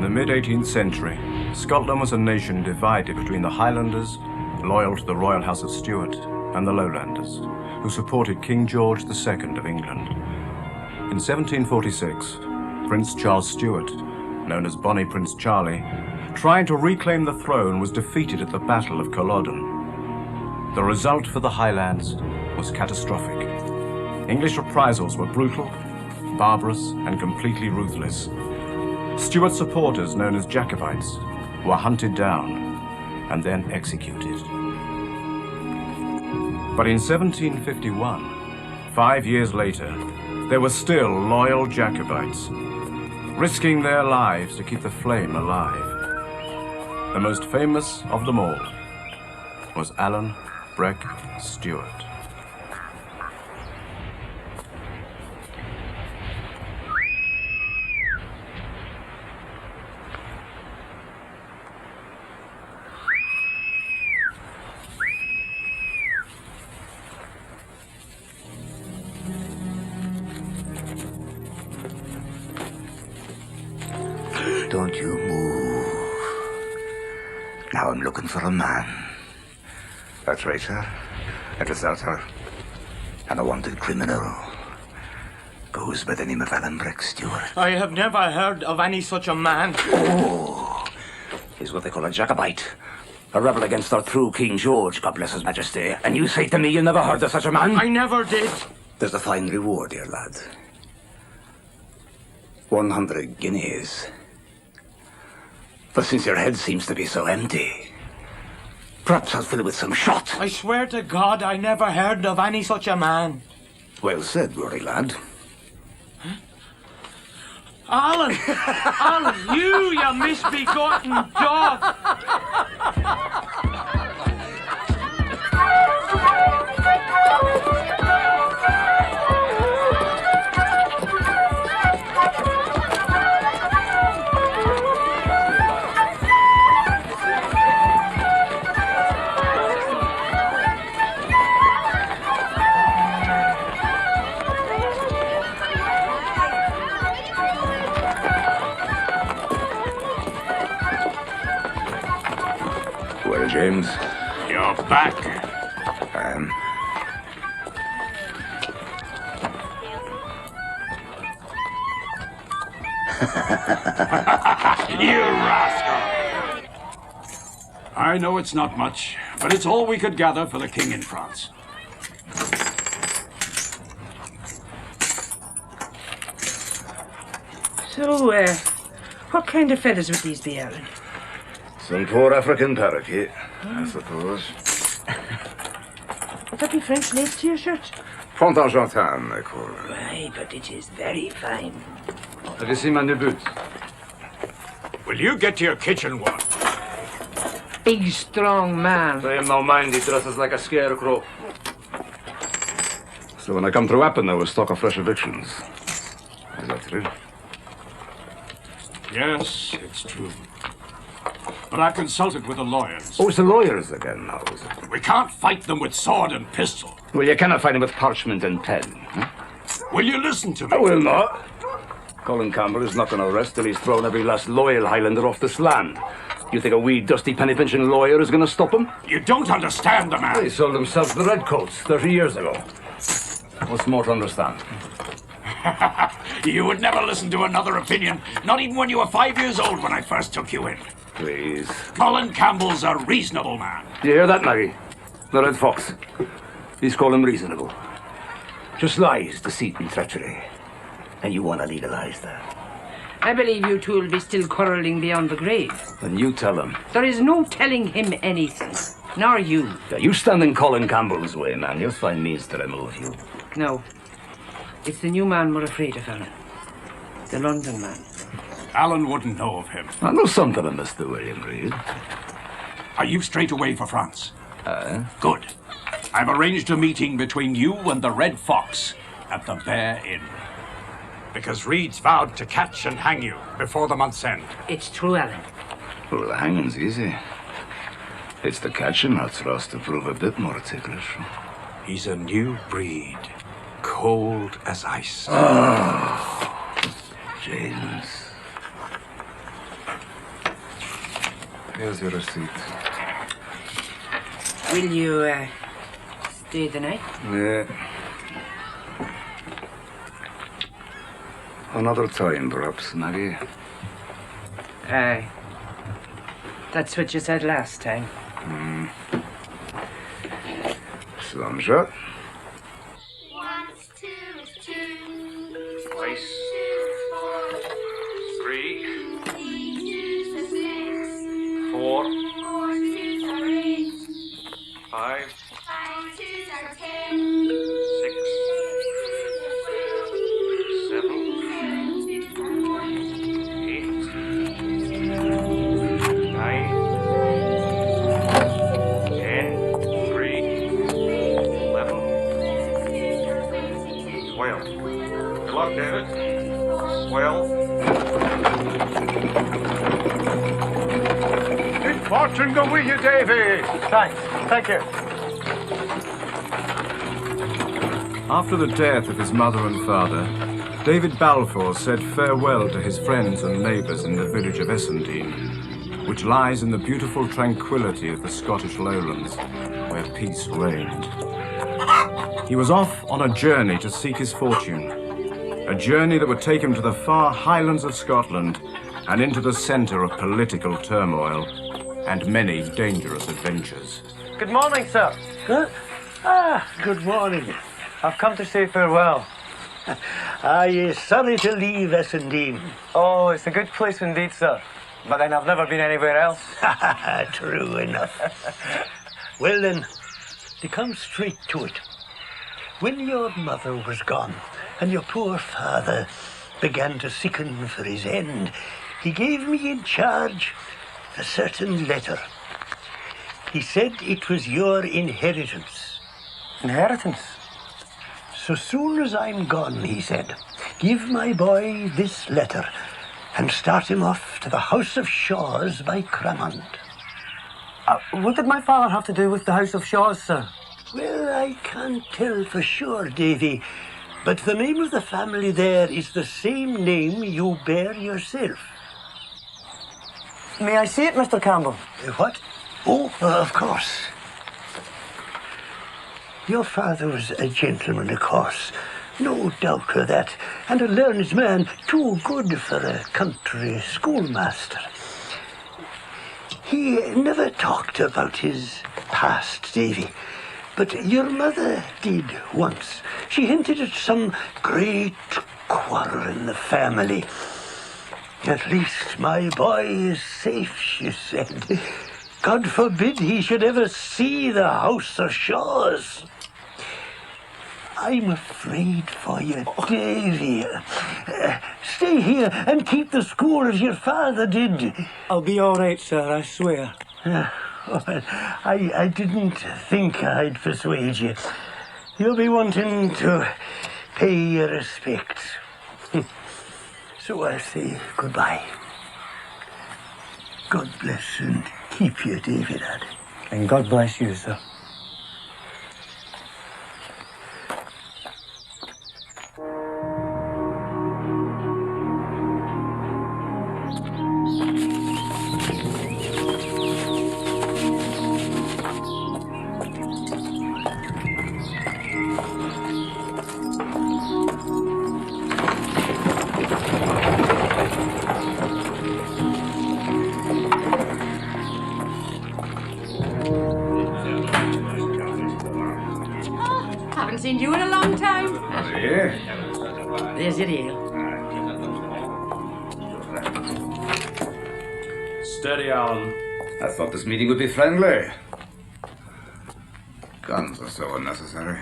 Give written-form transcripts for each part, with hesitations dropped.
the mid-18th century, Scotland was a nation divided between the Highlanders, loyal to the royal house of Stuart, and the Lowlanders, who supported King George II of England. In 1746, Prince Charles Stuart, known as Bonnie Prince Charlie, trying to reclaim the throne, was defeated at the Battle of Culloden. The result for the Highlands was catastrophic. English reprisals were brutal, barbarous, and completely ruthless. Stuart supporters, known as Jacobites, were hunted down and then executed. But in 1751, 5 years later, there were still loyal Jacobites, risking their lives to keep the flame alive. The most famous of them all was Alan Breck Stewart. Don't you move. Now I'm looking for a man. A traitor, a deserter, and a wanted criminal. Goes by the name of Alan Breck Stewart. I have never heard of any such a man. Oh, he's what they call a Jacobite. A rebel against our true King George, God bless his majesty. And you say to me you never heard of such a man? I never did. There's a fine reward, dear lad. 100 guineas. But since your head seems to be so empty, perhaps I'll fill it with some shot. I swear to God I never heard of any such a man. Well said, worthy lad. Alan! Alan, you misbegotten dog! Well, James, You're back. I am. You rascal! I know it's not much, but it's all we could gather for the king in France. So, what kind of feathers would these be, Alan? Some poor African parakeet, I suppose. Would that be French lace to your shirt? Font Argentin, they call it. Why, but it is very fine. Have you seen my new boots? Will you get to your kitchen, one? Big, strong man. I am no mind, he dresses like a scarecrow. So when I come to Appin, there was stock of fresh evictions. Is that true? Yes, it's true. But I've consulted with the lawyers. Oh, it's the lawyers again now, is it? We can't fight them with sword and pistol. Well, you cannot fight them with parchment and pen. Huh? Will you listen to me? I will not. Colin Campbell is not going to rest till he's thrown every last loyal Highlander off this land. You think a wee dusty penny-pinching lawyer is going to stop him? You don't understand the man. They sold themselves the Redcoats 30 years ago. What's more to understand? You would never listen to another opinion, not even when you were 5 years old when I first took you in. Please. Colin Campbell's a reasonable man. You hear that, Maggie? The Red Fox. He's called him reasonable. Just lies, deceit, and treachery. And you want to legalize that. I believe you two will be still quarrelling beyond the grave. Then you tell him. There is no telling him anything. Nor you. Yeah, you stand in Colin Campbell's way, man. You'll find means to remove you. No. It's the new man we're afraid of, Alan. The London man. Alan wouldn't know of him. I know something of Mr. William Reed. Are you straight away for France? Good. I've arranged a meeting between you and the Red Fox at the Bear Inn. Because Reed's vowed to catch and hang you before the month's end. It's true, Alan. Well, the hanging's easy. It's the catching that's for us to prove a bit more ticklish. He's a new breed, cold as ice. Oh, James. Here's your receipt. Will you, stay the night? Yeah. Another time, perhaps, Maggie. Aye. That's what you said last time. Slunger. Once, two is two. Twice. Three. Three twos are six. 4. Four twos are eight. 5. Five twos are 10. 6. 7. Seven twos are 8. 9. 10. 3. 11. 12. Good luck, David. 12. Good fortune go with you, Davy. Thanks. Thank you. After the death of his mother and father, David Balfour said farewell to his friends and neighbours in the village of Essendine, which lies in the beautiful tranquility of the Scottish lowlands, where peace reigned. He was off on a journey to seek his fortune, a journey that would take him to the far highlands of Scotland and into the centre of political turmoil and many dangerous adventures. Good morning, sir. Good? Good morning. I've come to say farewell. Sorry to leave Essendine. Oh, it's a good place indeed, sir. But then I've never been anywhere else. True enough. Well then, to come straight to it. When your mother was gone, and your poor father began to sicken for his end, he gave me in charge a certain letter. He said it was your inheritance. Inheritance? So soon as I'm gone, he said, give my boy this letter and start him off to the House of Shaws by Cramond. What did my father have to do with the House of Shaws, sir? Well, I can't tell for sure, Davy, but the name of the family there is the same name you bear yourself. May I see it, Mr. Campbell? What? Oh, of course. Your father was a gentleman, of course. No doubt of that. And a learned man, too good for a country schoolmaster. He never talked about his past, Davy. But your mother did once. She hinted at some great quarrel in the family. At least my boy is safe, she said. God forbid he should ever see the House of Shaws. I'm afraid for you, Davy. Stay here and keep the school as your father did. I'll be all right, sir, I swear. I didn't think I'd persuade you. You'll be wanting to pay your respects. So I'll say goodbye. God bless and keep you, David. And God bless you, sir. Haven't seen you in a long time. Yeah. There's your ale. Steady, Alan. I thought this meeting would be friendly. Guns are so unnecessary.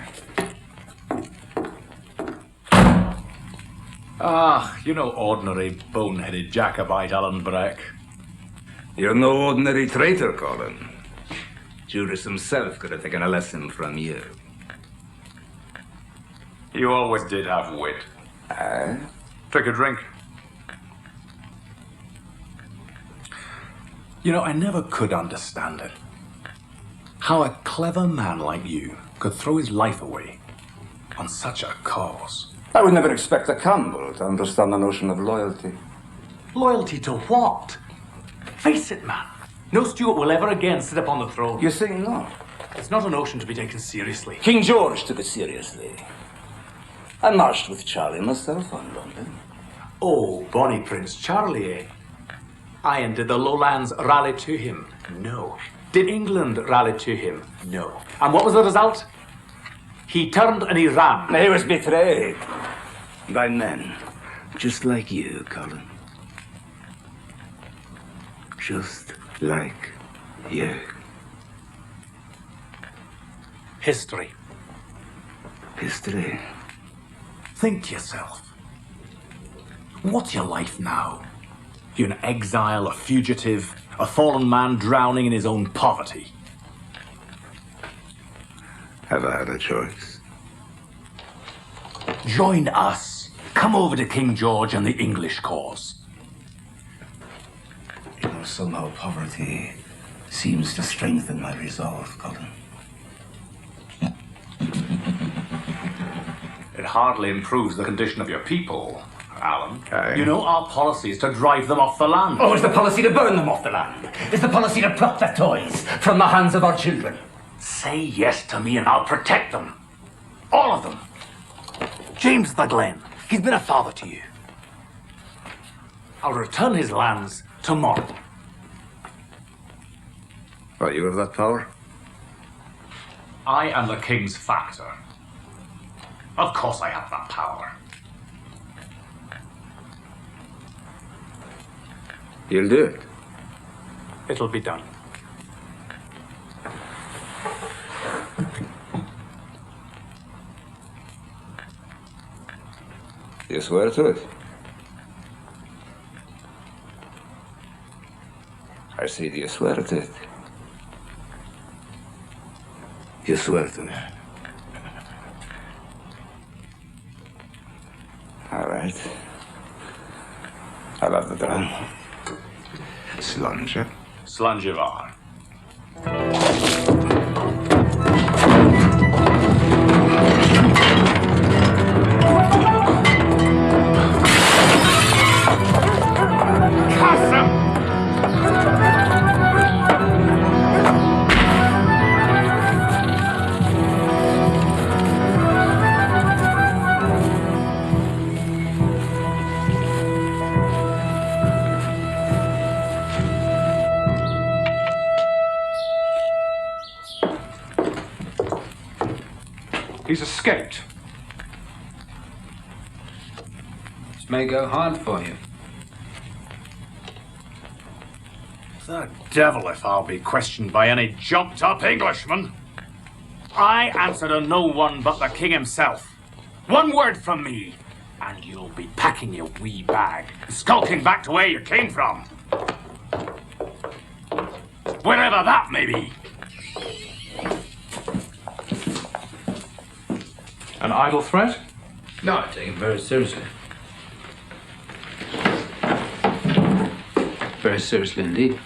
You're no ordinary boneheaded Jacobite, Alan Breck. You're no ordinary traitor, Colin. Judas himself could have taken a lesson from you. You always did have wit. Take a drink. You know, I never could understand it. How a clever man like you could throw his life away on such a cause. I would never expect a Campbell to understand the notion of loyalty. Loyalty to what? Face it, man. No Stuart will ever again sit upon the throne. You think not? It's not a notion to be taken seriously. King George took it seriously. I marched with Charlie myself on London. Oh, bonny Prince Charlie, eh? Aye, and did the Lowlands rally to him? No. Did England rally to him? No. And what was the result? He turned and he ran. He was betrayed by men just like you, Colin. Just like you. History. History. Think to yourself. What's your life now? You're an exile, a fugitive, a fallen man drowning in his own poverty. Have I had a choice? Join us. Come over to King George and the English cause. You know, somehow poverty seems to strengthen my resolve, Colin. It hardly improves the condition of your people, Alan. Okay. You know our policy is to drive them off the land. Oh, is the policy to burn them off the land? Is the policy to pluck their toys from the hands of our children? Say yes to me and I'll protect them. All of them. James the Glen, he's been a father to you. I'll return his lands tomorrow. What, you have that power? I am the king's factor. Of course I have that power. You'll do it. It'll be done. You swear to it? I see you swear to it. You swear to it. All right. I'll have the drum. Slunge. Slangevar. He's escaped. This may go hard for you. The devil if I'll be questioned by any jumped-up Englishman. I answer to no one but the king himself. One word from me, and you'll be packing your wee bag, skulking back to where you came from. Wherever that may be. An idle threat? No, I take it very seriously. Very seriously indeed.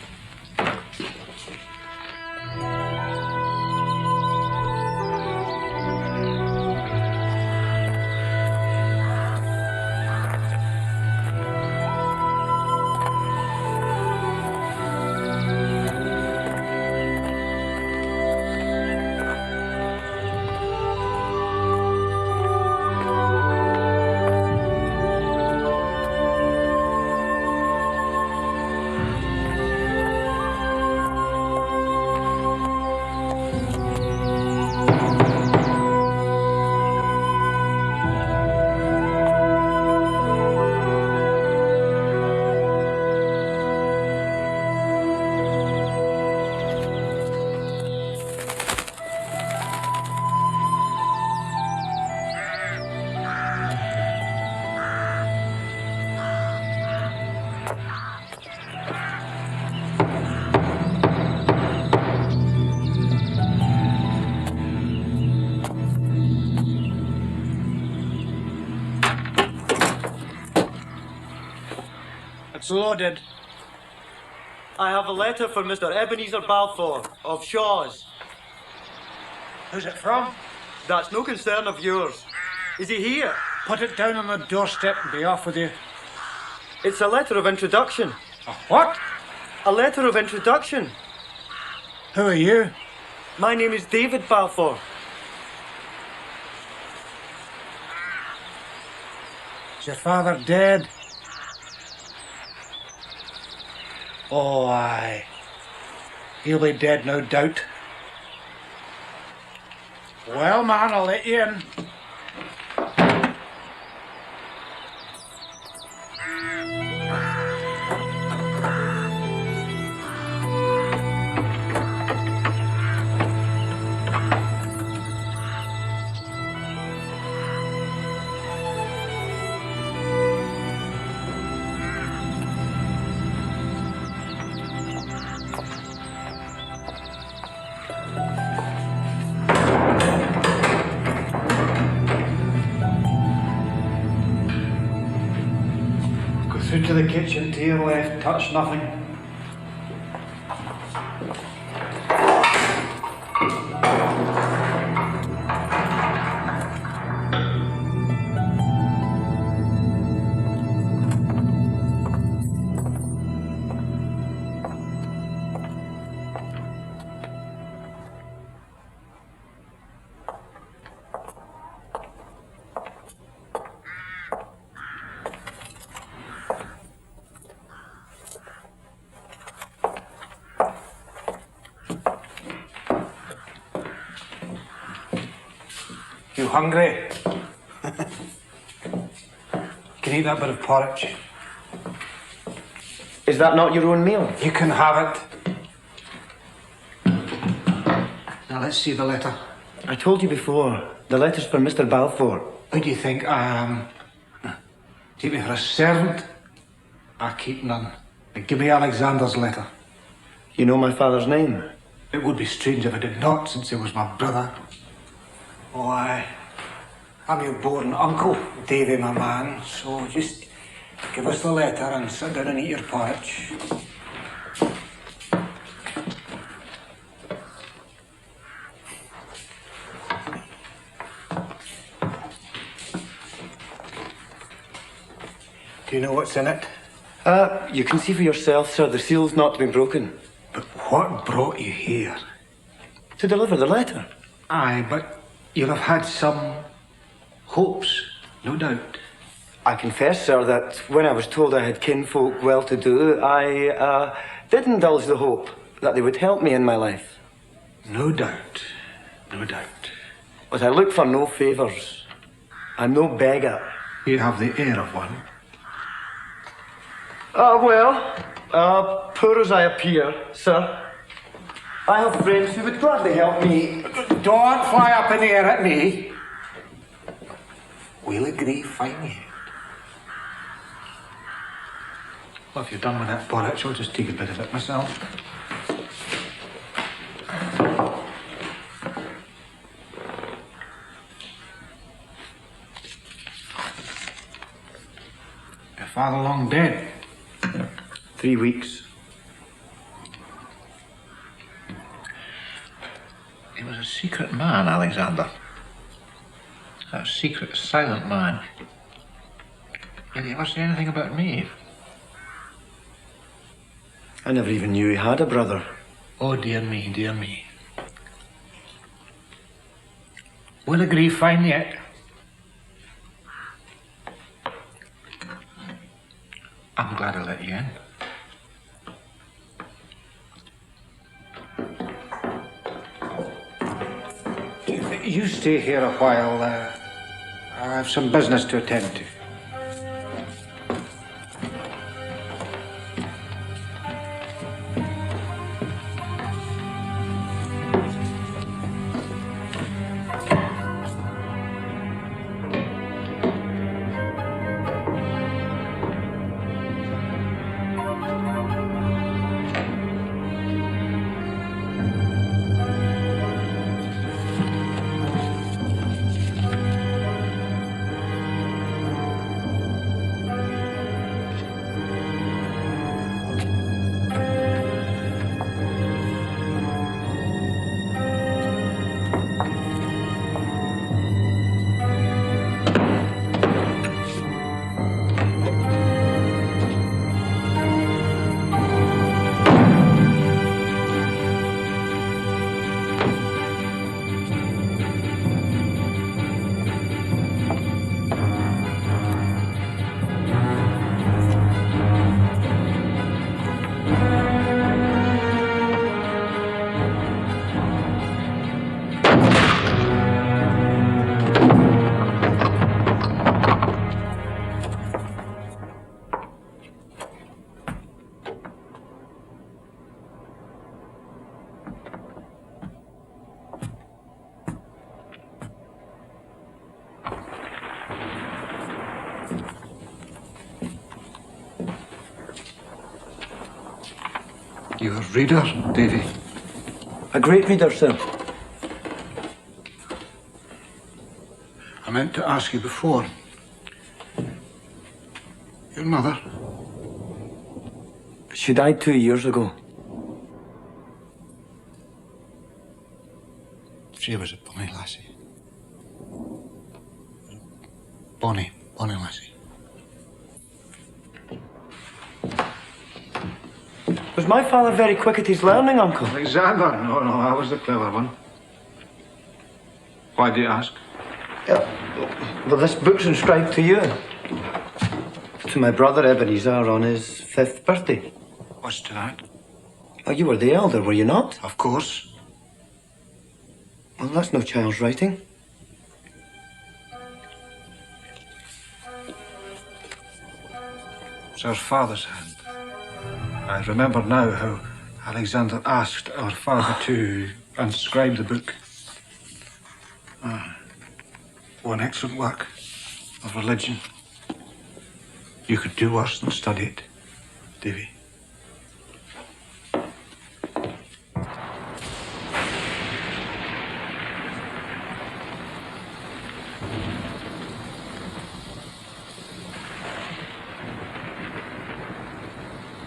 It's loaded. I have a letter for Mr. Ebenezer Balfour of Shaw's. Who's it from? That's no concern of yours. Is he here? Put it down on the doorstep and be off with you. It's a letter of introduction. A what? A letter of introduction. Who are you? My name is David Balfour. Is your father dead? Oh, aye. He'll be dead, no doubt. Well, man, I'll let you in. Through to the kitchen, to your left, touch nothing. You hungry? Can eat that bit of porridge. Is that not your own meal? You can have it. Now let's see the letter. I told you before, the letter's for Mr. Balfour. Who do you think I am? Take me for a servant? I keep none. Now give me Alexander's letter. You know my father's name? It would be strange if I did not, since he was my brother. Oh, I'm your born uncle, Davy, my man. So just give us the letter and sit down and eat your porridge. Do you know what's in it? You can see for yourself, sir. The seal's not been broken. But what brought you here? To deliver the letter. Aye, but you'll have had some hopes, no doubt. I confess, sir, that when I was told I had kinfolk well-to-do, I did indulge the hope that they would help me in my life. No doubt, no doubt. But I look for no favours. I'm no beggar. You have the air of one. Poor as I appear, sir, I have friends who would gladly help me. Don't fly up in the air at me. We'll agree finally. Well, if you're done with that porridge, I'll just take a bit of it myself. Your father long dead? 3 weeks. He was a secret man, Alexander. A secret, silent man. Did he ever say anything about me? I never even knew he had a brother. Oh, dear me, dear me. We'll agree fine yet. I'm glad I let you in. You stay here a while. I have some business to attend to. You're a reader, Davy? A great reader, sir. I meant to ask you before. Your mother? She died 2 years ago. She was a bonny lassie. Bonny lassie. Was my father very quick at his learning, Uncle? Alexander? No, I was the clever one. Why do you ask? Well, this book's inscribed to you. To my brother Ebenezer on his 5th birthday. What's to that? Oh, you were the elder, were you not? Of course. Well, that's no child's writing. It's our father's hand. I remember now how Alexander asked our father to inscribe the book. One excellent work of religion. You could do worse than study it, Davy.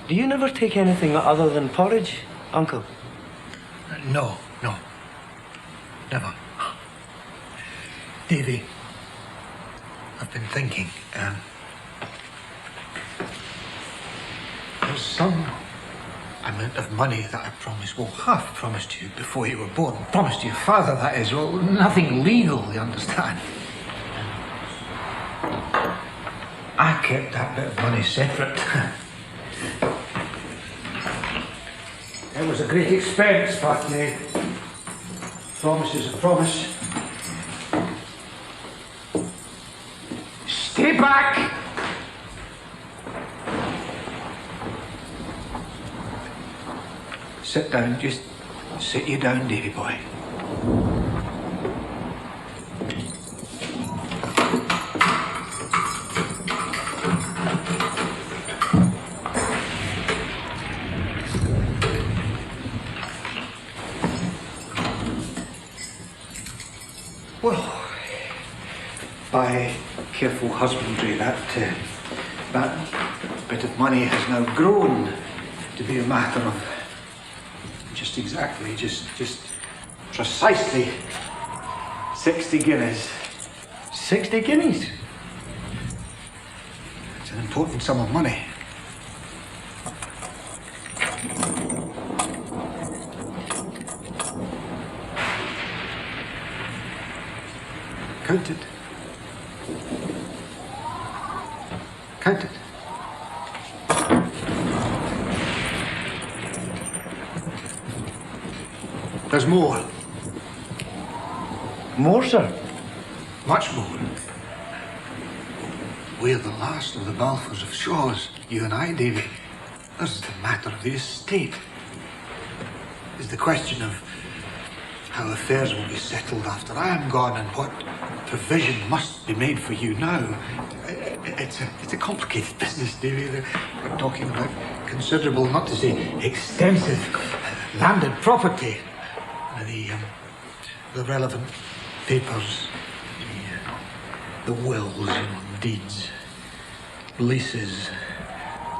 Do you never take anything other than porridge, Uncle? No. Never. Davy, I've been thinking, there's some amount of money that I promised, well, half promised you before you were born. Promised your father, that is. Well, nothing legal, you understand. I kept that bit of money separate. It was a great expense, but promise is a promise. Stay back! Sit down, just sit you down, Davy boy. Well, by careful husbandry, that bit of money has now grown to be a matter of just precisely 60 guineas. 60 guineas? It's an important sum of money. Count it. Count it. There's more. More, sir? Much more. We're the last of the Balfours of Shaws, you and I, Davy. This is the matter of the estate. It's the question of how affairs will be settled after I am gone and what provision must be made for you now. It's a complicated business, Davy. We're talking about considerable, not to say extensive, landed property. The relevant papers, the wills and deeds, leases,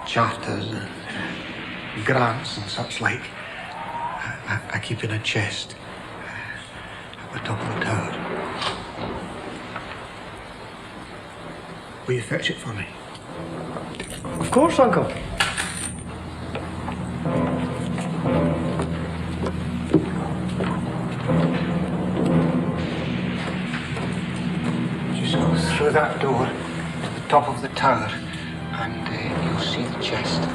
charters, grants and such like. I keep in a chest at the top of the tower. Will you fetch it for me? Of course, Uncle. Just go through that door to the top of the tower and you'll see the chest.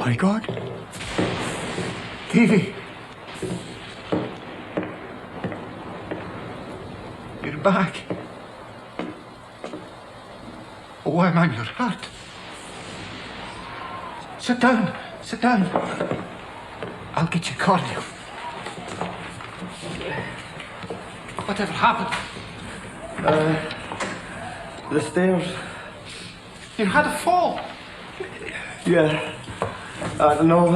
my God. Davy. You're back. Oh, I'm on your heart. Sit down. Sit down. I'll get you cordial. Whatever happened? The stairs. You had a fall. Yeah. I don't know.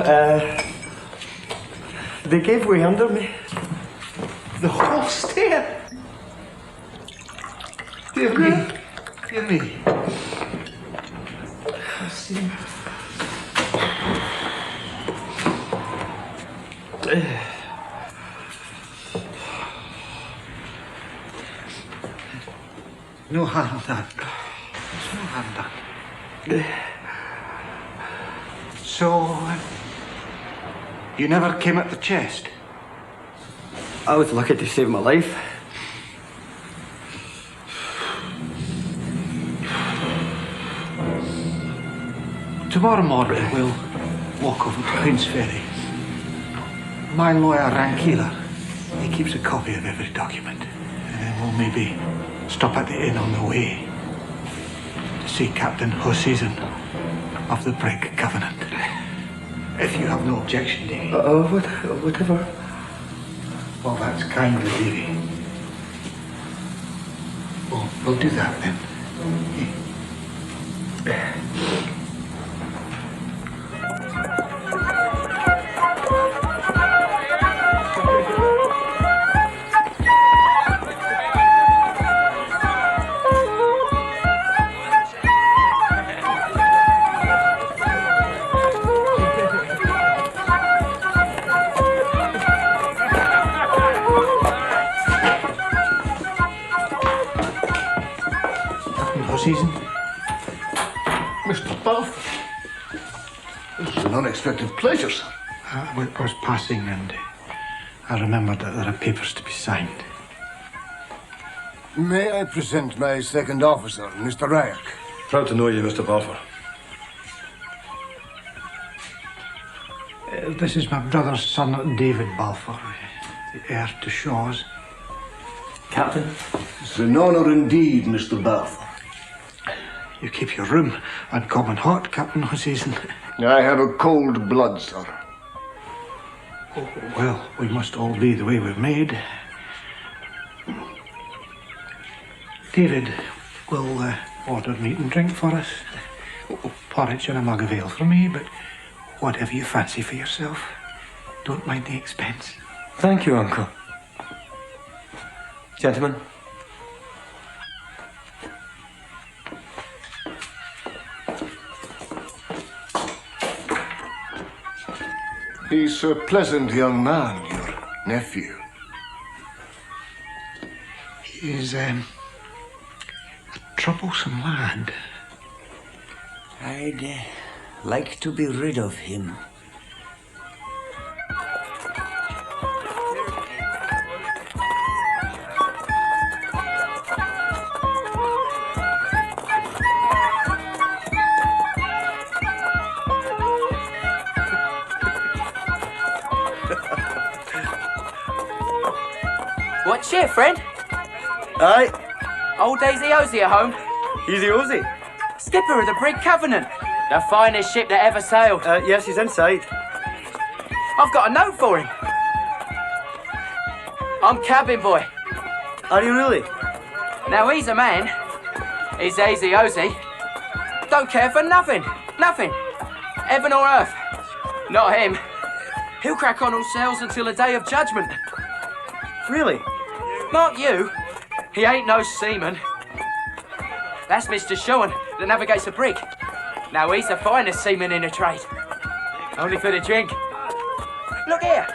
They gave way under me. The whole stair. Dear me. Dear me. I see. No harm done. There's no harm done. So, you never came at the chest? I was lucky to save my life. Tomorrow morning we'll walk over to Queen's Ferry. My lawyer, Rankeeler, he keeps a copy of every document. And then we'll maybe stop at the inn on the way to see Captain Hoseason of the Brig Covenant. If you have no objection, Davy. Whatever. Well, that's kind of Davy. Well, we'll do that then. Season. Mr. Balfour, this is an unexpected pleasure, sir. I was passing and I remembered that there are papers to be signed. May I present my second officer, Mr. Ryak? Proud to know you, Mr. Balfour. This is my brother's son, David Balfour, the heir to Shaw's. Captain? It's an honour indeed, Mr. Balfour. You keep your room uncommon hot, Captain Hoseason. I have a cold blood, sir. Oh, well, we must all be the way we're made. David will order meat and drink for us. Porridge and a mug of ale for me, but whatever you fancy for yourself. Don't mind the expense. Thank you, Uncle. Gentlemen. He's a pleasant young man, your nephew. He's a troublesome lad. I'd like to be rid of him. What cheer, friend? Aye. Old Daisy Osey at home? Easy Osey. Skipper of the Brig Covenant. The finest ship that ever sailed. Yes, he's inside. I've got a note for him. I'm cabin boy. Are you really? Now he's a man. He's Daisy Osey. Don't care for nothing. Nothing. Heaven or earth. Not him. He'll crack on all sails until the day of judgment. Really? Mark you, he ain't no seaman. That's Mr. Shewan that navigates the brig. Now he's the finest seaman in the trade. Only for the drink. Look here.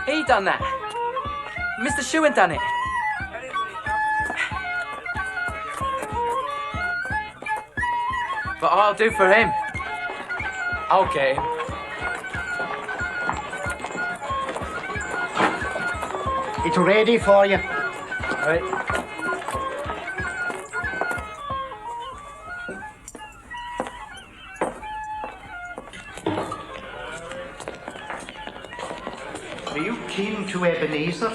He done that. Mr. Shewan done it. But I'll do for him. I'll get him. It's ready for you. Right. came to Ebenezer?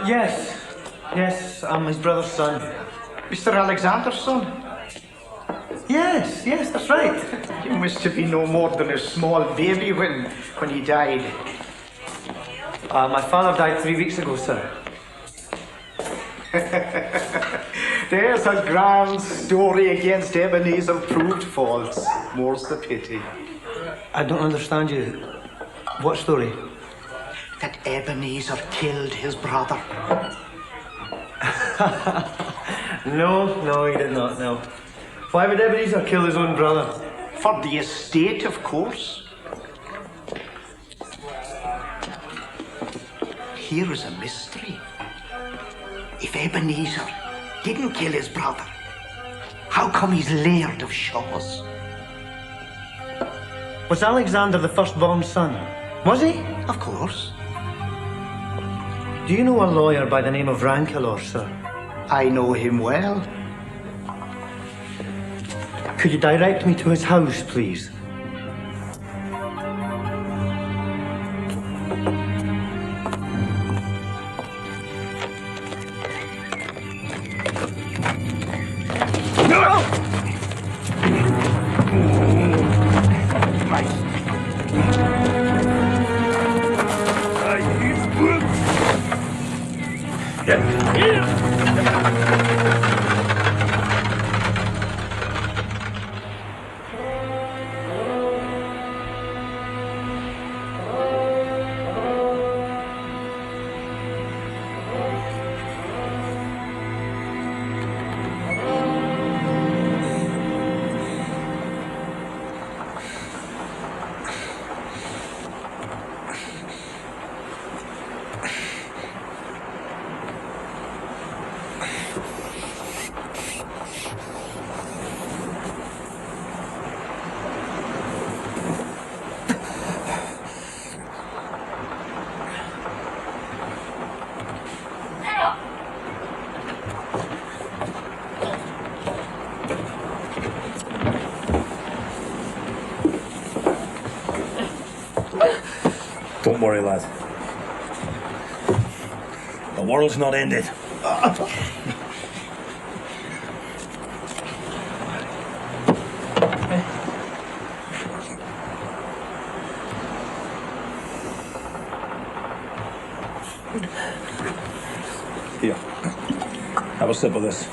Yes. Yes, I'm his brother's son. Mr. Alexander's son? Yes, that's right. You must have been no more than a small baby when he died. My father died 3 weeks ago, sir. There's a grand story against Ebenezer proved false. More's the pity. I don't understand you. What story? That Ebenezer killed his brother. No, he did not, no. Why would Ebenezer kill his own brother? For the estate, of course. Here is a mystery. If Ebenezer didn't kill his brother, how come he's Laird of Shaws? Was Alexander the firstborn son? Was he? Of course. Do you know a lawyer by the name of Rankelor, sir? I know him well. Could you direct me to his house, please? Don't worry, lad. The world's not ended. Here, have a sip of this.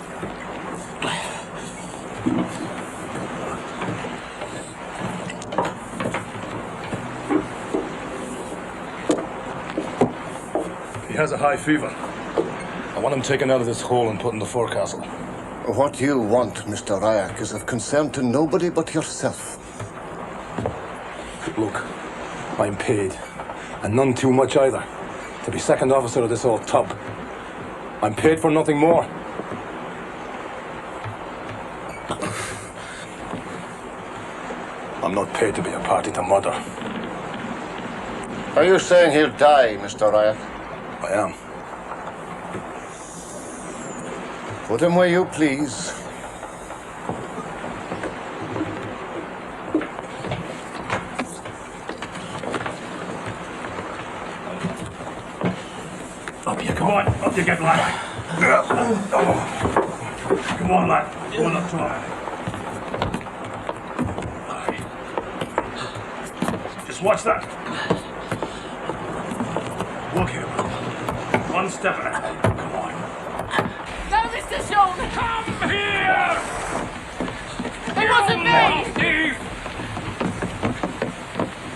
He has a high fever. I want him taken out of this hole and put in the forecastle. What you want, Mr. Ryak, is of concern to nobody but yourself. Look, I'm paid, and none too much either, to be second officer of this old tub. I'm paid for nothing more. I'm not paid to be a party to murder. Are you saying he'll die, Mr. Ryak? I am. Put him where you please. Up you come on, up you get, lad. Come on, lad. Go on up top. Just watch that. Walk here. One step at a time. Come on. No, Mr. Sean! Come here! It wasn't me! Steve!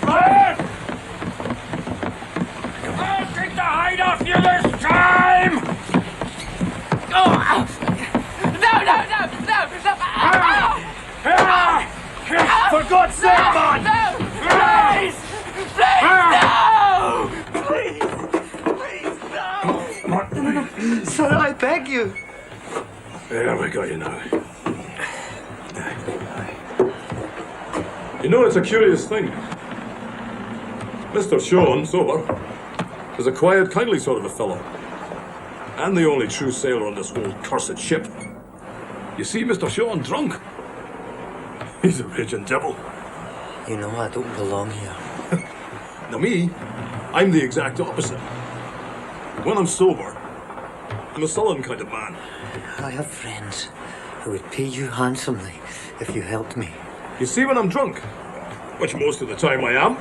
Lad! I'll take the hide off you this time! Oh! No! For God's sake, man! No! Please! No. Sir, I beg you. There we got you now. You know, it's a curious thing. Mr. Sean, sober, is a quiet, kindly sort of a fellow. And the only true sailor on this whole cursed ship. You see Mr. Sean drunk? He's a raging devil. You know, I don't belong here. Now me, I'm the exact opposite. When I'm sober, I'm a sullen kind of man. I have friends who would pay you handsomely if you helped me. You see, when I'm drunk, which most of the time I am,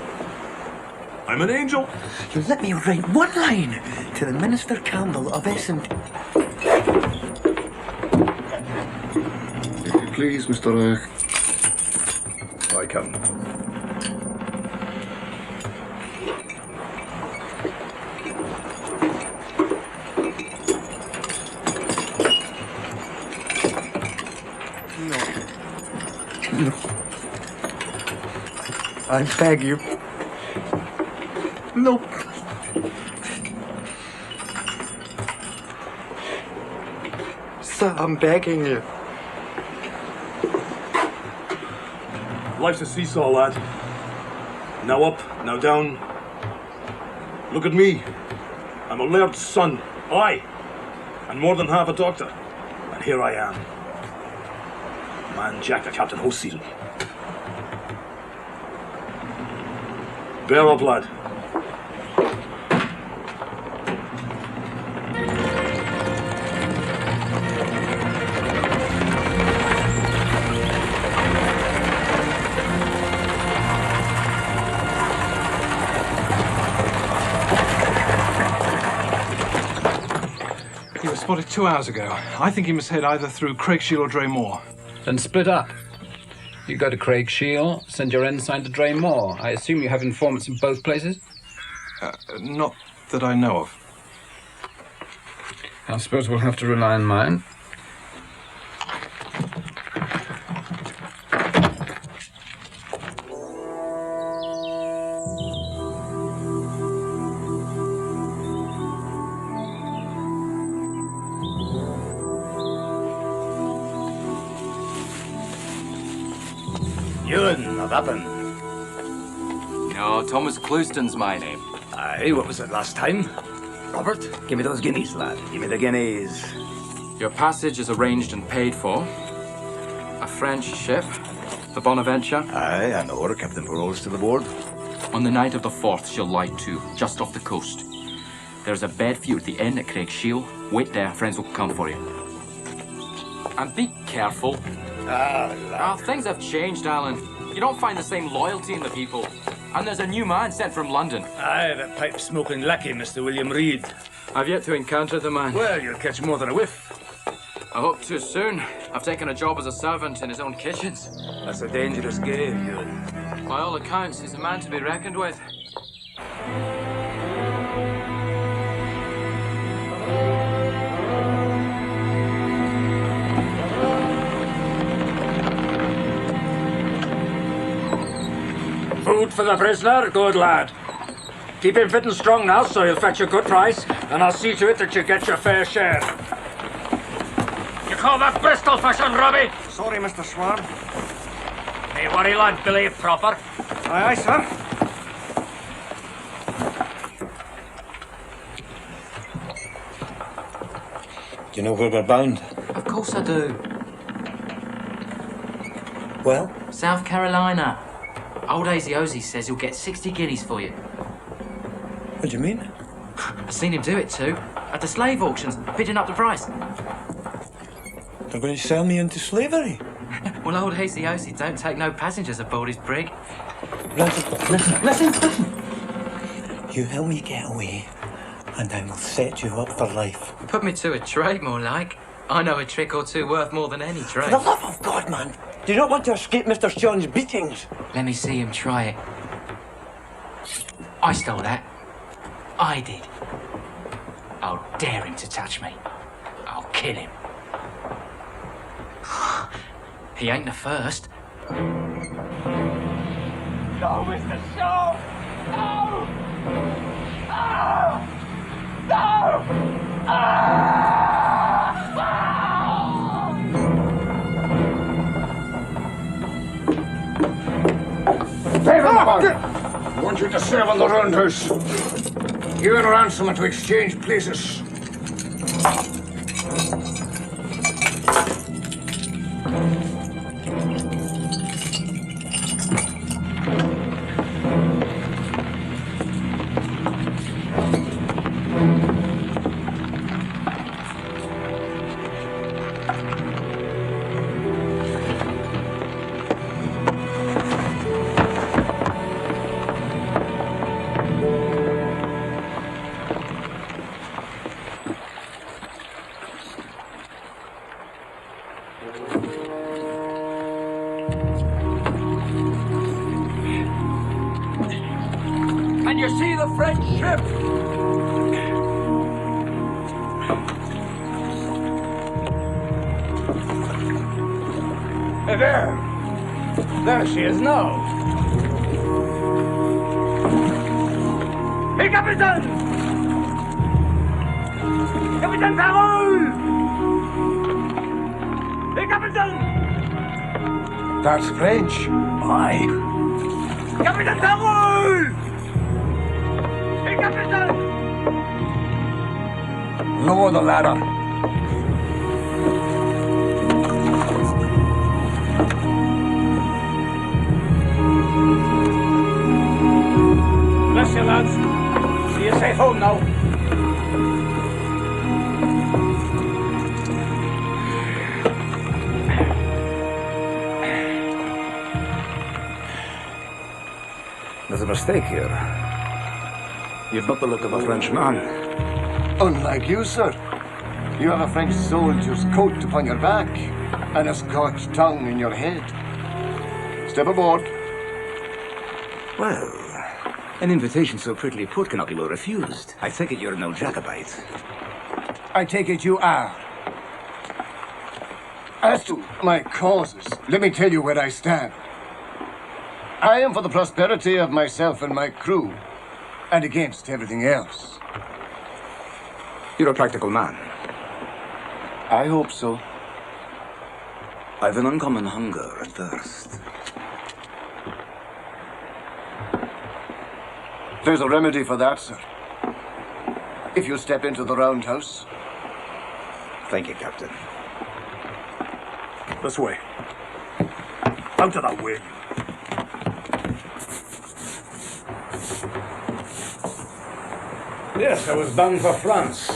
I'm an angel. You let me write one line to the Minister Campbell of Essendon. If you please, Mr. I come. No. I beg you. No. Sir, I'm begging you. Life's a seesaw, lad. Now up, now down. Look at me. I'm a laird's son. Aye. And more than half a doctor. And here I am. Man Jack the Captain Host season. Bear up, lad. He was spotted 2 hours ago. I think he must head either through Craigshiel or Draymore. Then split up. You go to Craigshiel, send your ensign to Draymore. I assume you have informants in both places? Not that I know of. I suppose we'll have to rely on mine. Ewan of Appin. No, Thomas Clouston's my name. Aye, what was it last time? Robert, give me those guineas, lad. Give me the guineas. Your passage is arranged and paid for. A French ship, the Bonaventure. Aye, I know her. Captain Parole still aboard. On the night of the 4th, she'll lie to, just off the coast. There's a bed for you at the inn at Craigshiel. Wait there, friends will come for you. And be careful. Things have changed, Alan. You don't find the same loyalty in the people. And there's a new man sent from London. Aye, that pipe-smoking lackey, Mr. William Reed. I've yet to encounter the man. Well, you'll catch more than a whiff. I hope too soon. I've taken a job as a servant in his own kitchens. That's a dangerous game, you. By all accounts, he's a man to be reckoned with. Food for the prisoner, good lad. Keep him fit and strong now, so he'll fetch a good price, and I'll see to it that you get your fair share. You call that Bristol fashion, Robbie? Sorry, Mr. Swan. Hey, worry, lad, believe proper. Aye, aye, sir. Do you know where we're bound? Of course I do. Well? South Carolina. Old Hazy Ozzy says he'll get 60 guineas for you. What do you mean? I've seen him do it too. At the slave auctions, bidding up the price. They're going to sell me into slavery? Well, old Hazy Ozzy don't take no passengers aboard his brig. Listen. You help me get away, and I will set you up for life. Put me to a trade, more like. I know a trick or two worth more than any trade. For the love of God, man! Do you not want to escape Mr. Sean's beatings? Let me see him try it. I stole that. I did. I'll dare him to touch me. I'll kill him. He ain't the first. No, Mr. Shaw! No! No! I want you to serve on the roundhouse. You and Ransom are to exchange places. you see the French ship? There! There she is now! Hey, Captain! Captain Parole! Hey, Captain! That's French. Aye. Captain Parole! Hey, Captain! Lower the ladder. Bless you, lads. See you safe home now. There's a mistake here. You've not the look of a Frenchman. Unlike you, sir. You have a French soldier's coat upon your back and a Scotch tongue in your head. Step aboard. Well, an invitation so prettily put cannot be well refused. I take it you're no Jacobite. I take it you are. As to my causes, let me tell you where I stand. I am for the prosperity of myself and my crew, and against everything else. You're a practical man. I hope so. I've an uncommon hunger and thirst. There's a remedy for that, sir. If you step into the roundhouse. Thank you, Captain. This way. Out of that way. Yes, I was bound for France.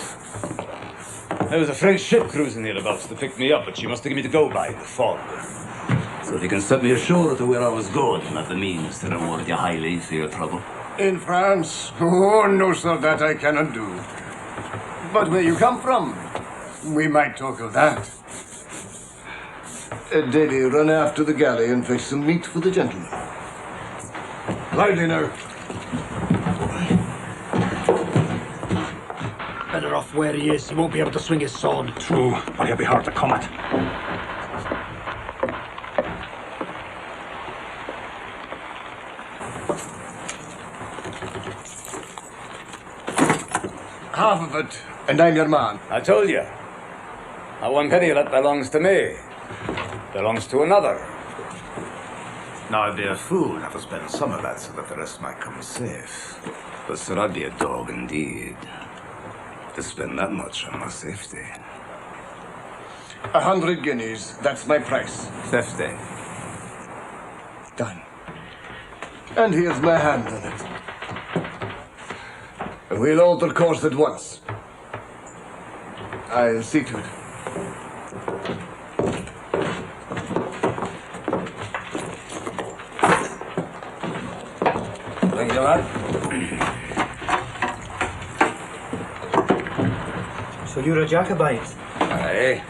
There was a French ship cruising hereabouts to pick me up, but she must have given me the go-by in the fog. So if you can set me ashore to where I was going, I'll have the means to reward you highly for your trouble. In France? Oh, no, sir, that I cannot do. But where you come from, we might talk of that. Davy, run after the galley and fetch some meat for the gentleman. Lively now. Better off where he is. He won't be able to swing his sword. True, but he'll be hard to come at. Half of it, and I'm your man. I told you. That one penny that belongs to me. Belongs to another. Now, I'd be a fool not to spend some of that so that the rest might come safe. But sir, I'd be a dog indeed to spend that much on my safety. 100 guineas, that's my price. 50. Done. And here's my hand on it. We'll alter course at once. I'll see to it. Thank you, lad. So you're a Jacobite? Aye.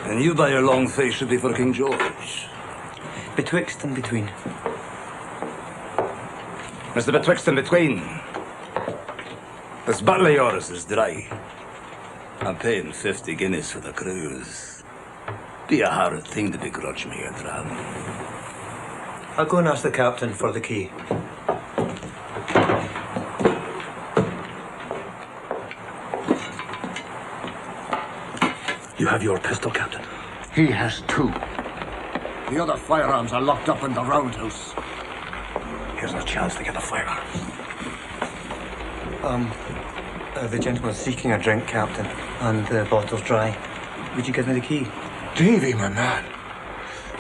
And you by your long face should be for King George. Betwixt and between. Mr. Betwixt and between. This battle of yours is dry. I'm paying 50 guineas for the cruise. Be a hard thing to begrudge me a dram. I'll go and ask the captain for the key. You have your pistol, Captain. He has two. The other firearms are locked up in the roundhouse. Here's a chance to get the firearms. The gentleman's seeking a drink, Captain, and the bottle's dry. Would you give me the key? Davy, my man.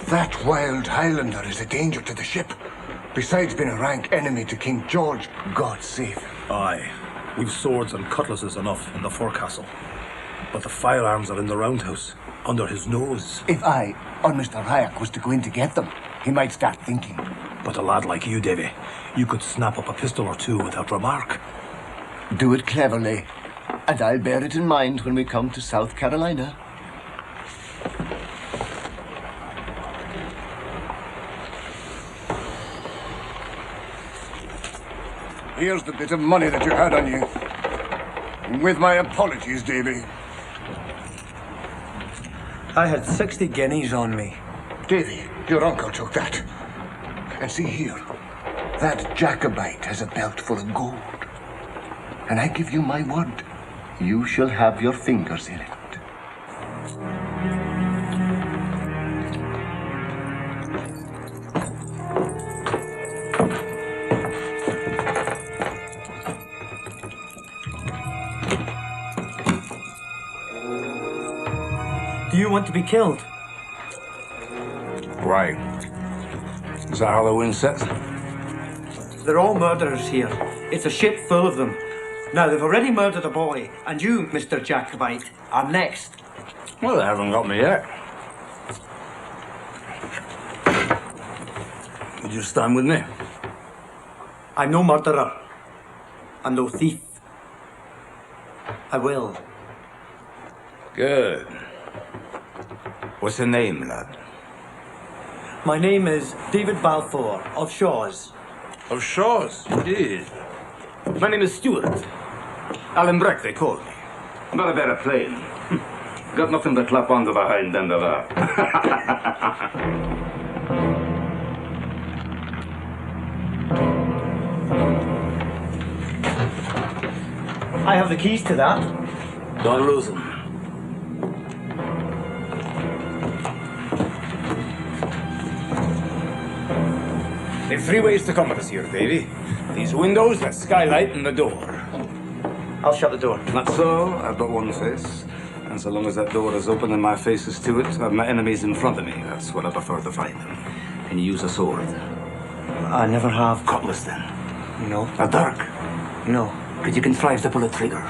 That wild Highlander is a danger to the ship. Besides being a rank enemy to King George, God save him. Aye. We've swords and cutlasses enough in the forecastle. But the firearms are in the roundhouse, under his nose. If I or Mr. Hayek was to go in to get them, he might start thinking. But a lad like you, Davy, you could snap up a pistol or two without remark. Do it cleverly, and I'll bear it in mind when we come to South Carolina. Here's the bit of money that you had on you. And with my apologies, Davy. I had 60 guineas on me. Davy, your uncle took that. And see here, that Jacobite has a belt full of gold. And I give you my word, you shall have your fingers in it. Do you want to be killed? Why? Is that Halloween set? They're all murderers here. It's a ship full of them. Now, they've already murdered a boy, and you, Mr. Jacobite, are next. Well, they haven't got me yet. Would you stand with me? I'm no murderer. I'm no thief. I will. Good. What's your name, lad? My name is David Balfour of Shaw's. Of Shaw's? Indeed. My name is Stuart. Alan Breck, they call me. Not a better plane. Got nothing to clap onto the hind end of that. I have the keys to that. Don't lose them. There are three ways to come with us here, Davy. These windows, that skylight, and the door. I'll shut the door. Not so. I've but one face. And so long as that door is open and my face is to it, I've my enemies in front of me. That's what I prefer to fight them. Can you use a sword? I never have. Cutlass, then? No. A dirk? No. But you contrive to pull a trigger.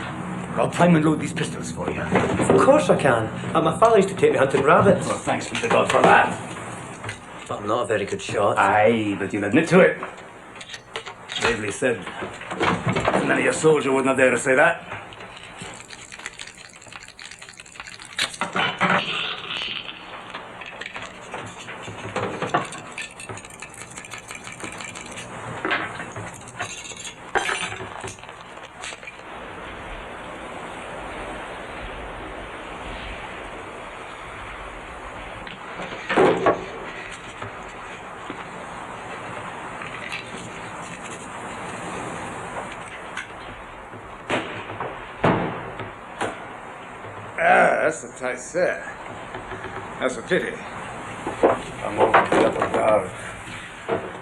I'll prime and load these pistols for you. Of course I can. My father used to take me hunting rabbits. Well, thanks be to God for that. But I'm not a very good shot. Aye, but you'll admit to it. Bravely said. Many a soldier wouldn't dare to say that. That's a tight set. That's a pity. I'm over the upper guard.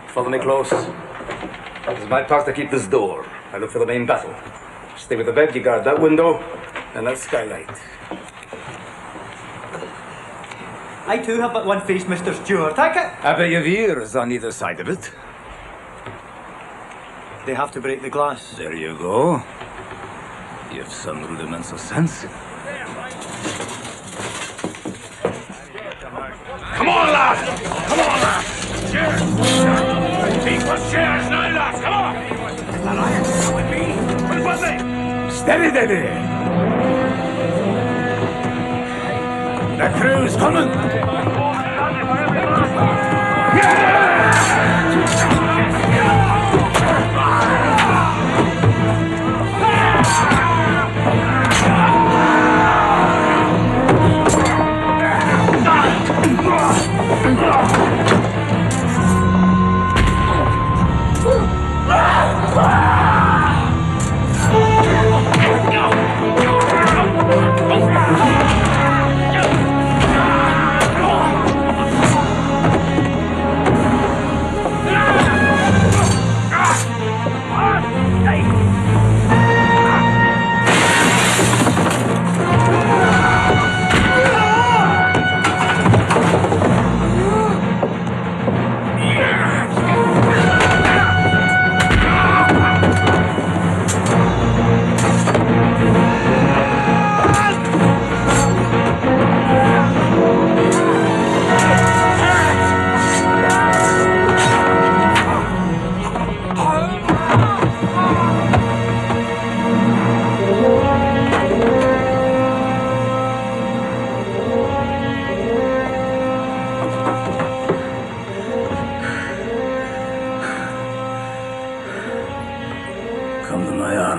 Follow me close. It's my part to keep this door. I look for the main battle. Stay with the bed, you guard that window, and that skylight. I too have but one face, Mr. Stewart. I bet you've ears on either side of it. They have to break the glass. There you go. You've some rudiments of sense. Come on, lad! Come on, lad! Cheers! People, cheers now, lads! Come on! And I am with me. Who's with me? Steady, Daddy! The crew's coming!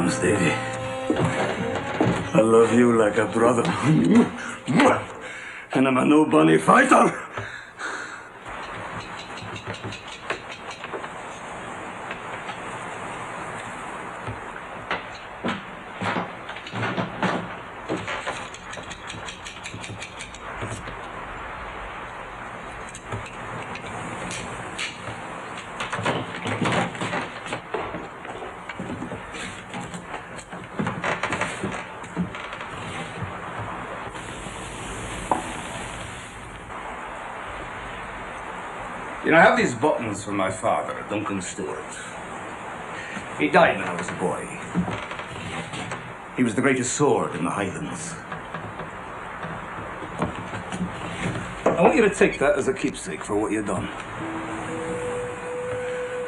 arms, Davy. I love you like a brother. And I'm a no bunny fighter. You know, I have these buttons from my father, Duncan Stewart. He died when I was a boy. He was the greatest sword in the Highlands. I want you to take that as a keepsake for what you've done.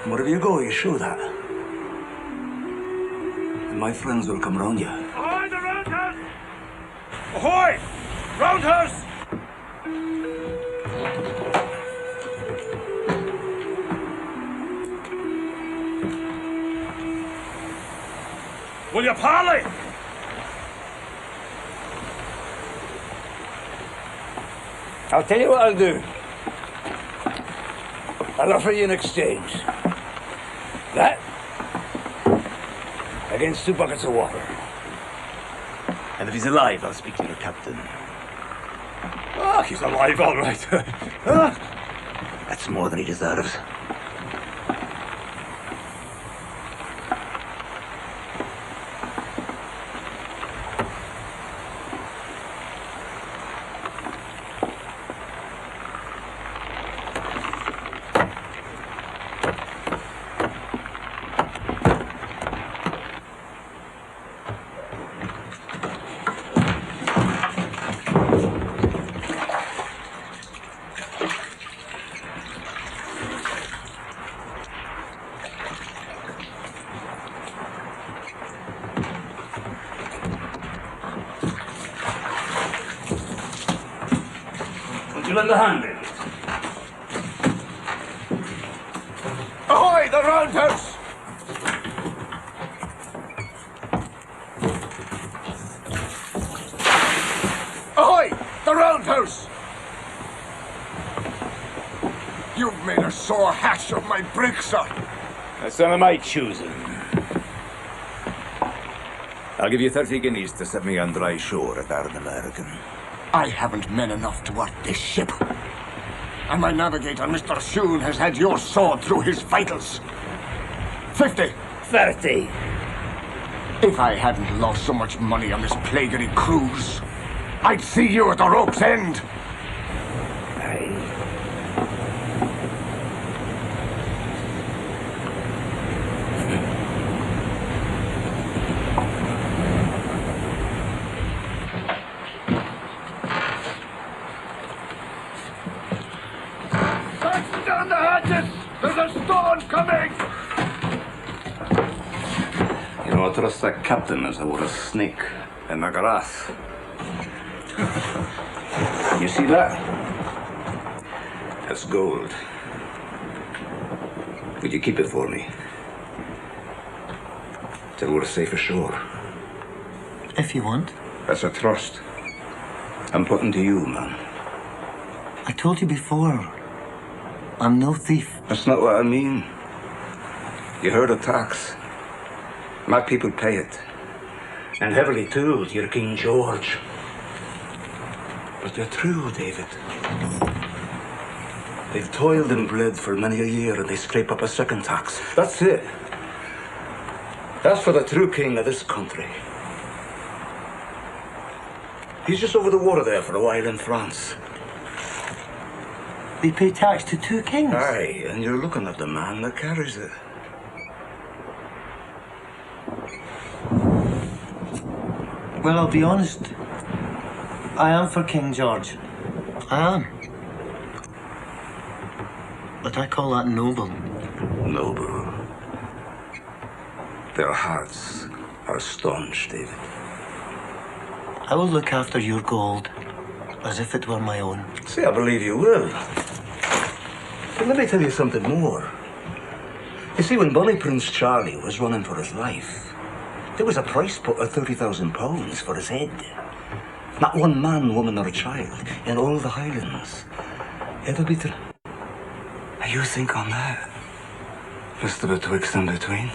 And wherever you go, you show that. And my friends will come round you. Ahoy, the Roundhouse! Ahoy! Roundhouse! Will you parley? I'll tell you what I'll do. I'll offer you an exchange. That against 2 buckets of water. And if he's alive, I'll speak to your captain. Ah, he's alive, all right. That's more than he deserves. Would you lend a hand, David? Ahoy, the Roundhouse! Ahoy, the Roundhouse! You've made a sore hash of my brig, sir. That's none of my choosing. I'll give you 30 guineas to set me on dry shore at Iron American. I haven't men enough to work this ship. And my navigator, Mr. Shoon, has had your sword through his vitals. 50. 30. If I hadn't lost so much money on this plaguey cruise, I'd see you at the rope's end. Down the hatches! There's a storm coming! You know, I trust that captain as I would a snake in the grass. You see that? That's gold. Would you keep it for me? Till we're safe ashore. If you want. That's a trust. I'm putting to you, man. I told you before. I'm no thief. That's not what I mean. You heard of tax. My people pay it. And heavily too, to your King George. But they're true, David. They've toiled and bled for many a year, and they scrape up a second tax. That's it. That's for the true king of this country. He's just over the water there for a while in France. They pay tax to 2 kings? Aye, and you're looking at the man that carries it. Well, I'll be honest. I am for King George. I am. But I call that noble. Noble. Their hearts are staunch, David. I will look after your gold as if it were my own. See, I believe you will. But let me tell you something more. You see, when Bonnie Prince Charlie was running for his life, There was a price put of £30,000 for his head. Not one man, woman, or child in all the Highlands ever be to... You think on that? Just a betwixt and between.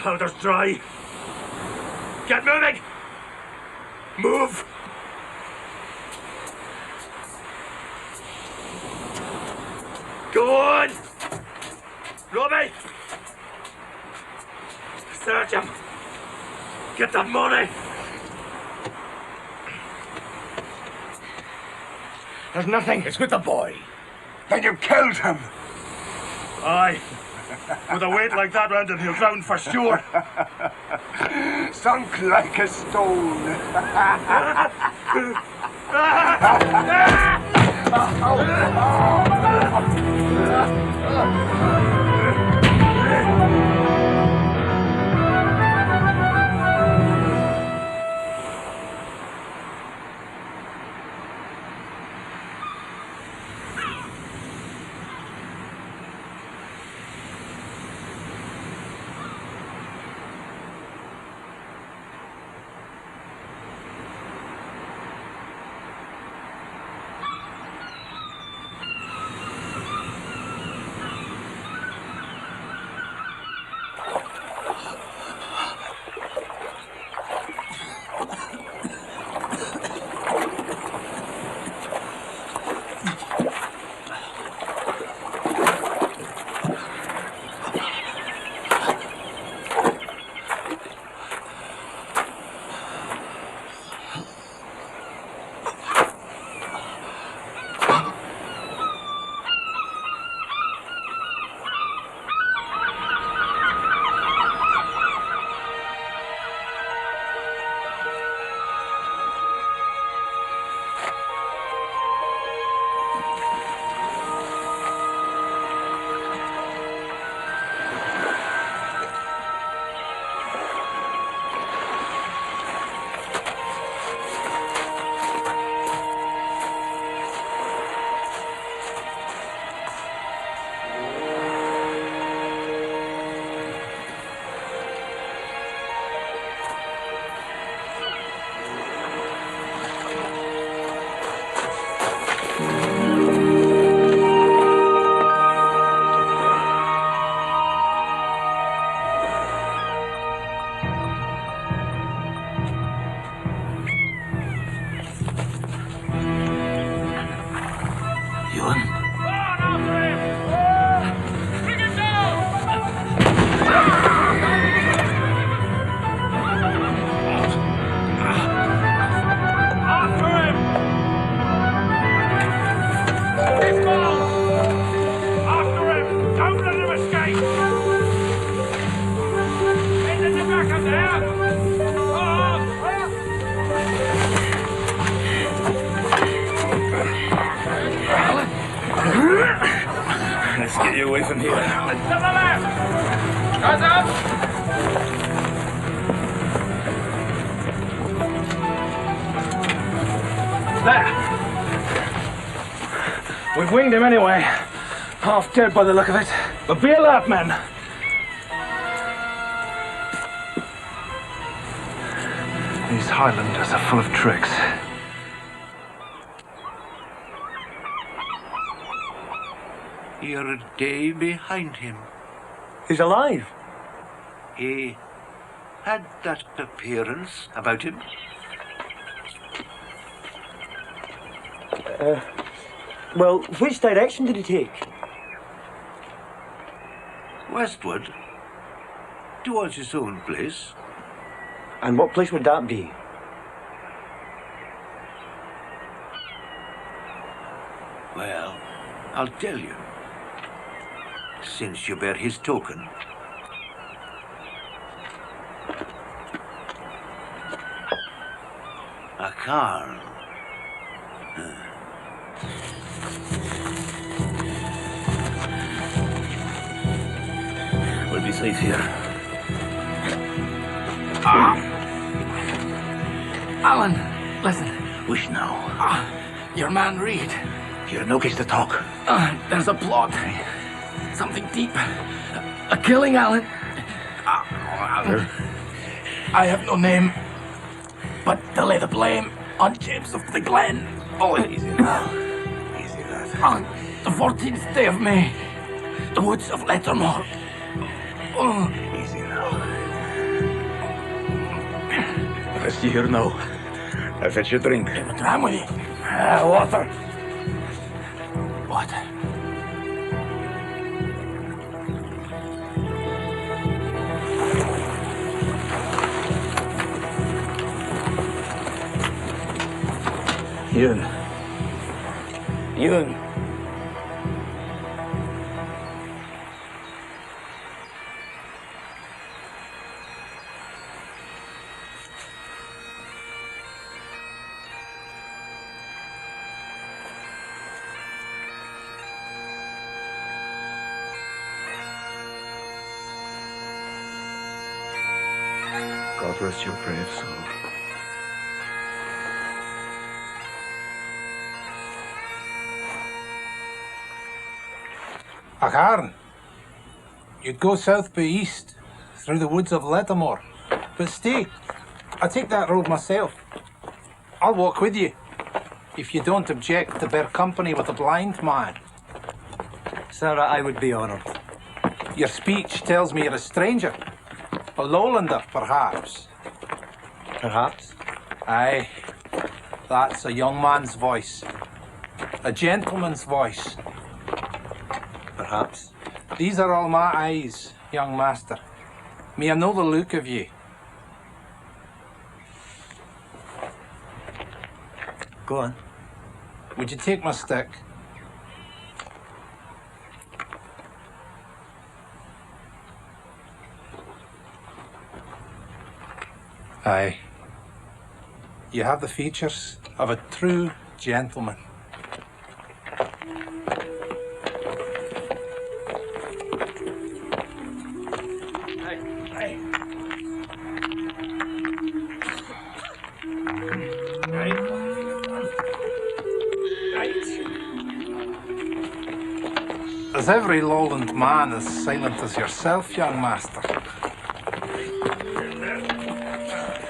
Powder's dry. Get moving! Move! Go on! Robbie! Search him! Get that money! There's nothing. It's with the boy. Then you killed him. Aye. With a weight like that round him, he'll drown for sure. Sunk like a stone. Let's get you away from here. To the left! Guys up! There! We've winged him anyway. Half dead by the look of it. But be alert, men! These Highlanders are full of tricks. You're a day behind him. He's alive. He had that appearance about him. Well, which direction did he take? Westward, towards his own place. And what place would that be? Well, I'll tell you. Since you bear his token. A car. We'll be safe here. Alan, listen. Which now? Your man Reed. You're no case to talk. There's a plot. Something deep. A killing, Alan. I have no name, but to lay the blame on James of the Glen. Oh, easy now. Easy, lad. On the 14th day of May, the woods of Lettermore. Oh. Easy now. Rest you here now. I'll fetch you a drink. What's wrong with you? Water. Water. Ewan. Ewan. God rest your brave soul. Acharen, you'd go south by east, through the woods of Lettermore. But stay, I take that road myself. I'll walk with you, if you don't object to bear company with a blind man. Sarah, I would be honoured. Your speech tells me you're a stranger. A lowlander, perhaps. Perhaps? Aye, that's a young man's voice. A gentleman's voice. Perhaps. These are all my eyes, young master. May I know the look of you? Go on. Would you take my stick? Aye. You have the features of a true gentleman. Is every lowland man as silent as yourself, young master?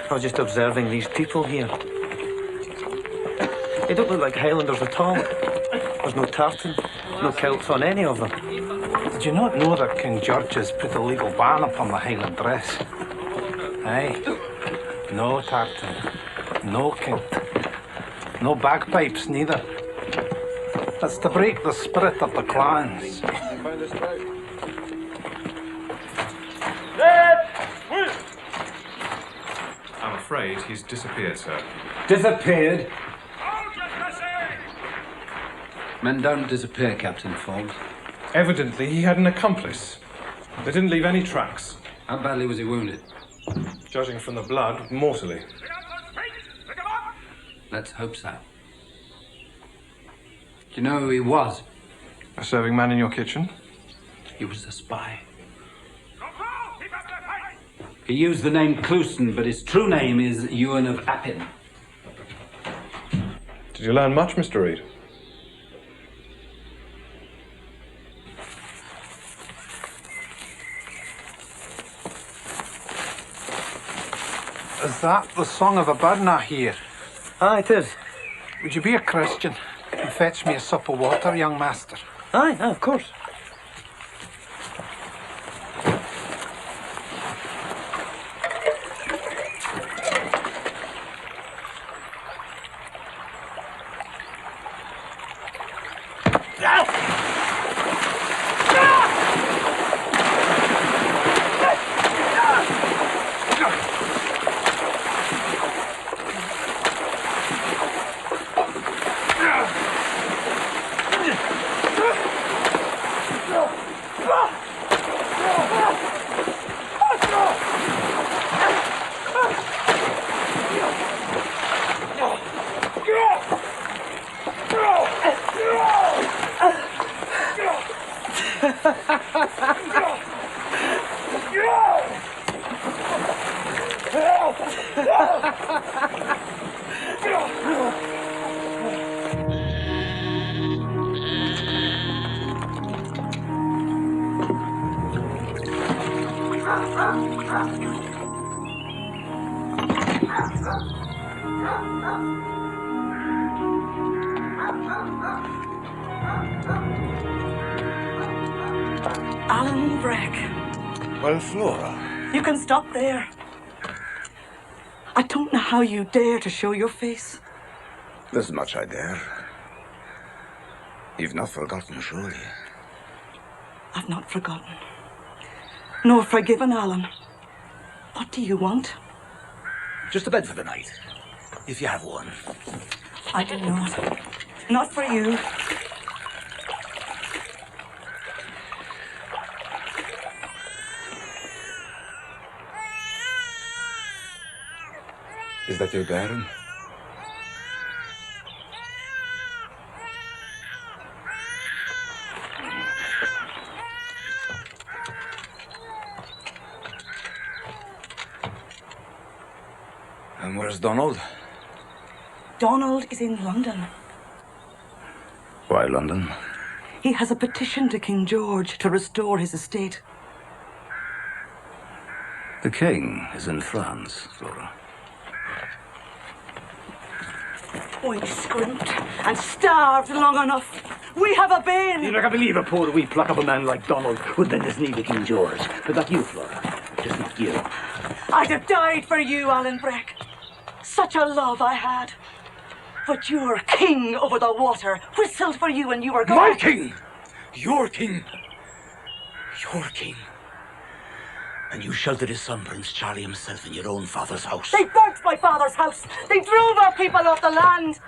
I was just observing these people here. They don't look like Highlanders at all. There's no tartan, no kilts on any of them. Did you not know that King George has put a legal ban upon the Highland dress? Aye. No tartan, no kilt, no bagpipes neither. That's to break the spirit of the clans. I'm afraid he's disappeared, sir. Disappeared? Men don't disappear, Captain Forbes. Evidently, he had an accomplice. They didn't leave any tracks. How badly was he wounded? Judging from the blood, mortally. Let's hope so. Do you know who he was? A serving man in your kitchen? He was a spy. He used the name Clusen, but his true name is Ewan of Appin. Did you learn much, Mr. Reed? Is that the song of a bird I hear? Aye, it is. Would you be a Christian and fetch me a sup of water, young master? Aye, of course. Alan Breck. Well, Flora. You can stop there. I don't know how you dare to show your face. There's much I dare. You've not forgotten, surely. I've not forgotten. Nor forgiven, Alan. What do you want? Just a bed for the night, if you have one. I do not. Not for you. Is that your Baron? And where's Donald? Donald is in London. Why London? He has a petition to King George to restore his estate. The king is in France, Flora. We scrimped and starved long enough. We have a bane. You never believe a poor wee pluck of a man like Donald would bend his knee to King George. But not you, Flora. Just not you. I'd have died for you, Alan Breck. Such a love I had. But your king over the water whistled for you and you were gone. My king! Your king! Your king. And you sheltered his son, Prince Charlie himself, in your own father's house. They burnt my father's house. They drove our people off the land.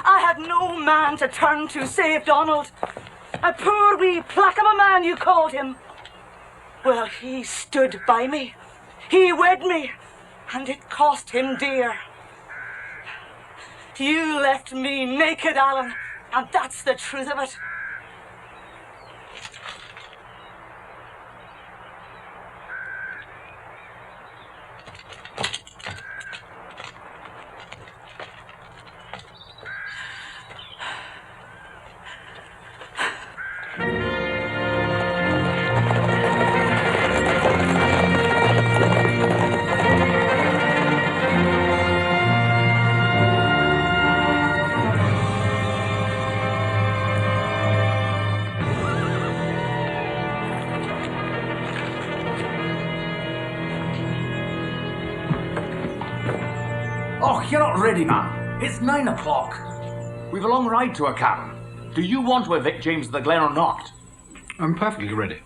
I had no man to turn to save Donald. A poor wee plack of a man, you called him. Well, he stood by me. He wed me. And it cost him dear. You left me naked, Alan. And that's the truth of it. Oh, you're not ready, man. It's 9 o'clock. We've a long ride to Acan. Do you want to evict James of the Glen or not? I'm perfectly ready.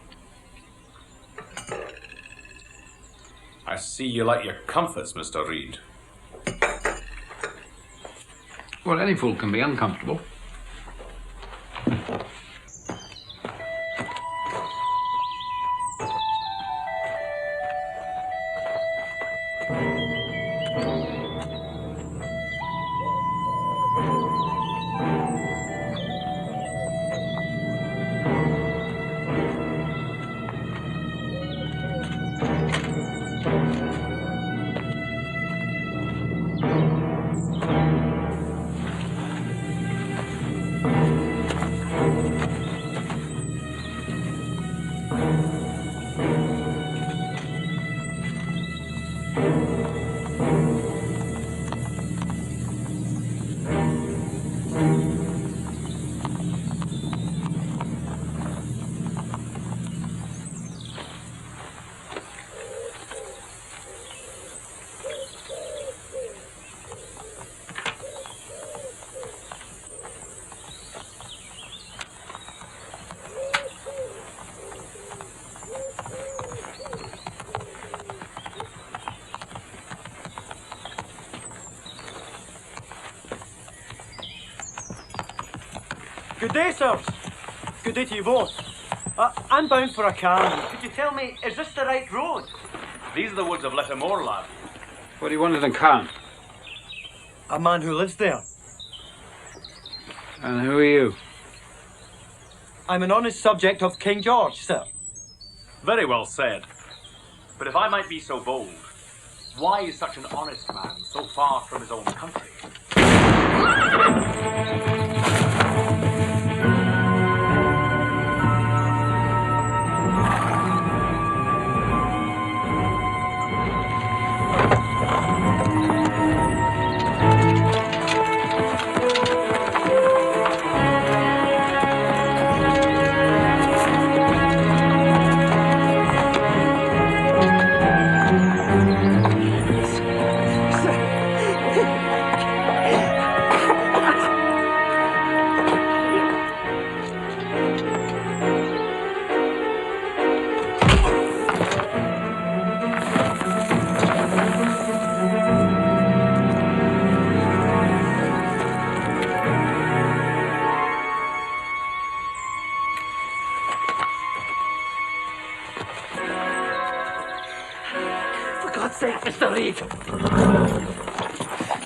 I see you like your comforts, Mr. Reed. Well, any fool can be uncomfortable. Good day, sirs. Good day to you both. I'm bound for Acan. Could you tell me, is this the right road? These are the woods of Lettermore, lad. What do you want in Acan? A man who lives there. And who are you? I'm an honest subject of King George, sir. Very well said. But if I might be so bold, why is such an honest man so far from his own country? Mr. Reed!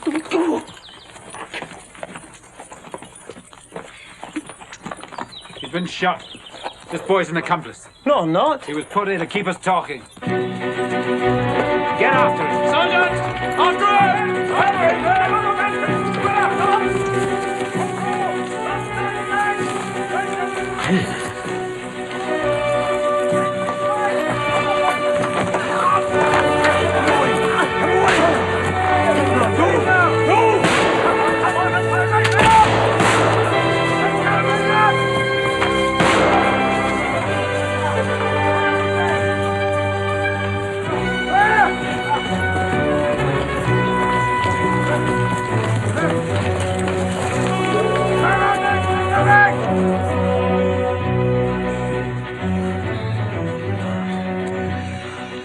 Don't go! He's been shot. This boy's an accomplice. No, I'm not. He was put in to keep us talking. Get after him. Sergeant! After him!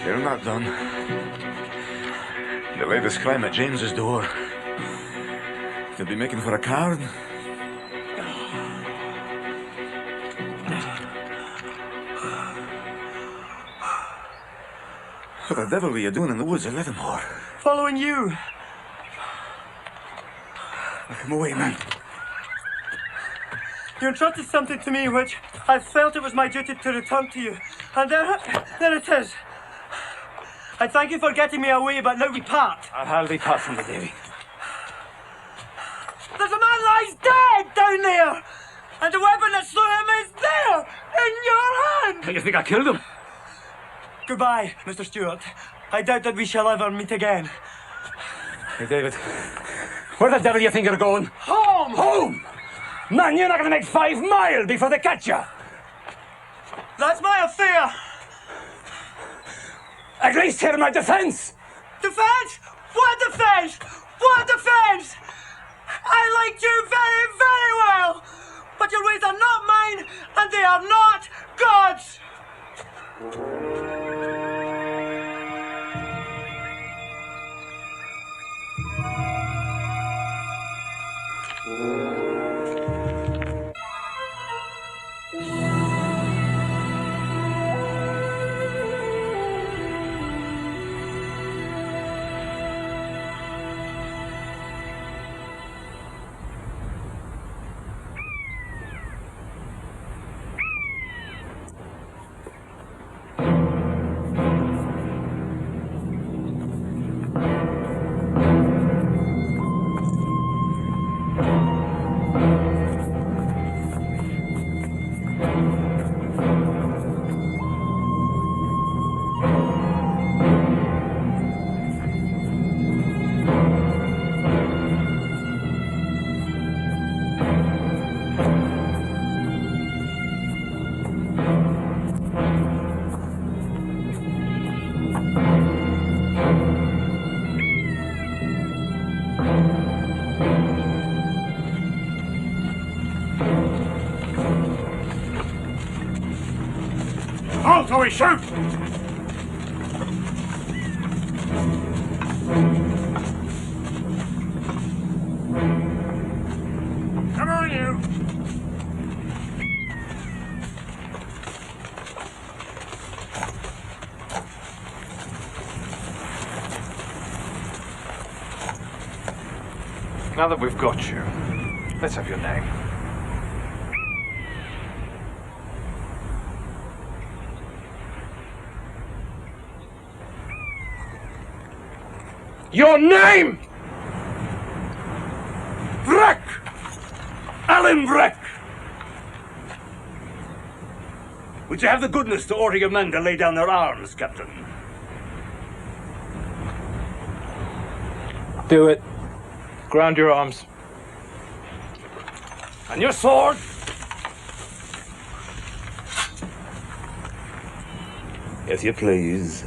You're not done. The latest crime at James's door. You'll be making for a card. What the devil were you doing in the woods at Lettermore? Following you. Come away, man. You entrusted something to me which I felt it was my duty to return to you. And there it is. I thank you for getting me away, but now we part. I'll be passing the Davy. There's a man lies dead down there! And the weapon that slew him is there! In your hand! You think I killed him? Goodbye, Mr. Stewart. I doubt that we shall ever meet again. Hey, David. Where the devil do you think you're going? Home! Home! Man, you're not going to make 5 miles before they catch you. That's my affair. At least hear my defense. Defense? What defense? What defense? I liked you very, very well. But your ways are not mine, and they are not God's. Halt or we shoot! Come on, you! Now that we've got you, let's have your name. Your name! Breck! Alan Breck! Would you have the goodness to order your men to lay down their arms, Captain? Do it. Ground your arms. And your sword? If you please.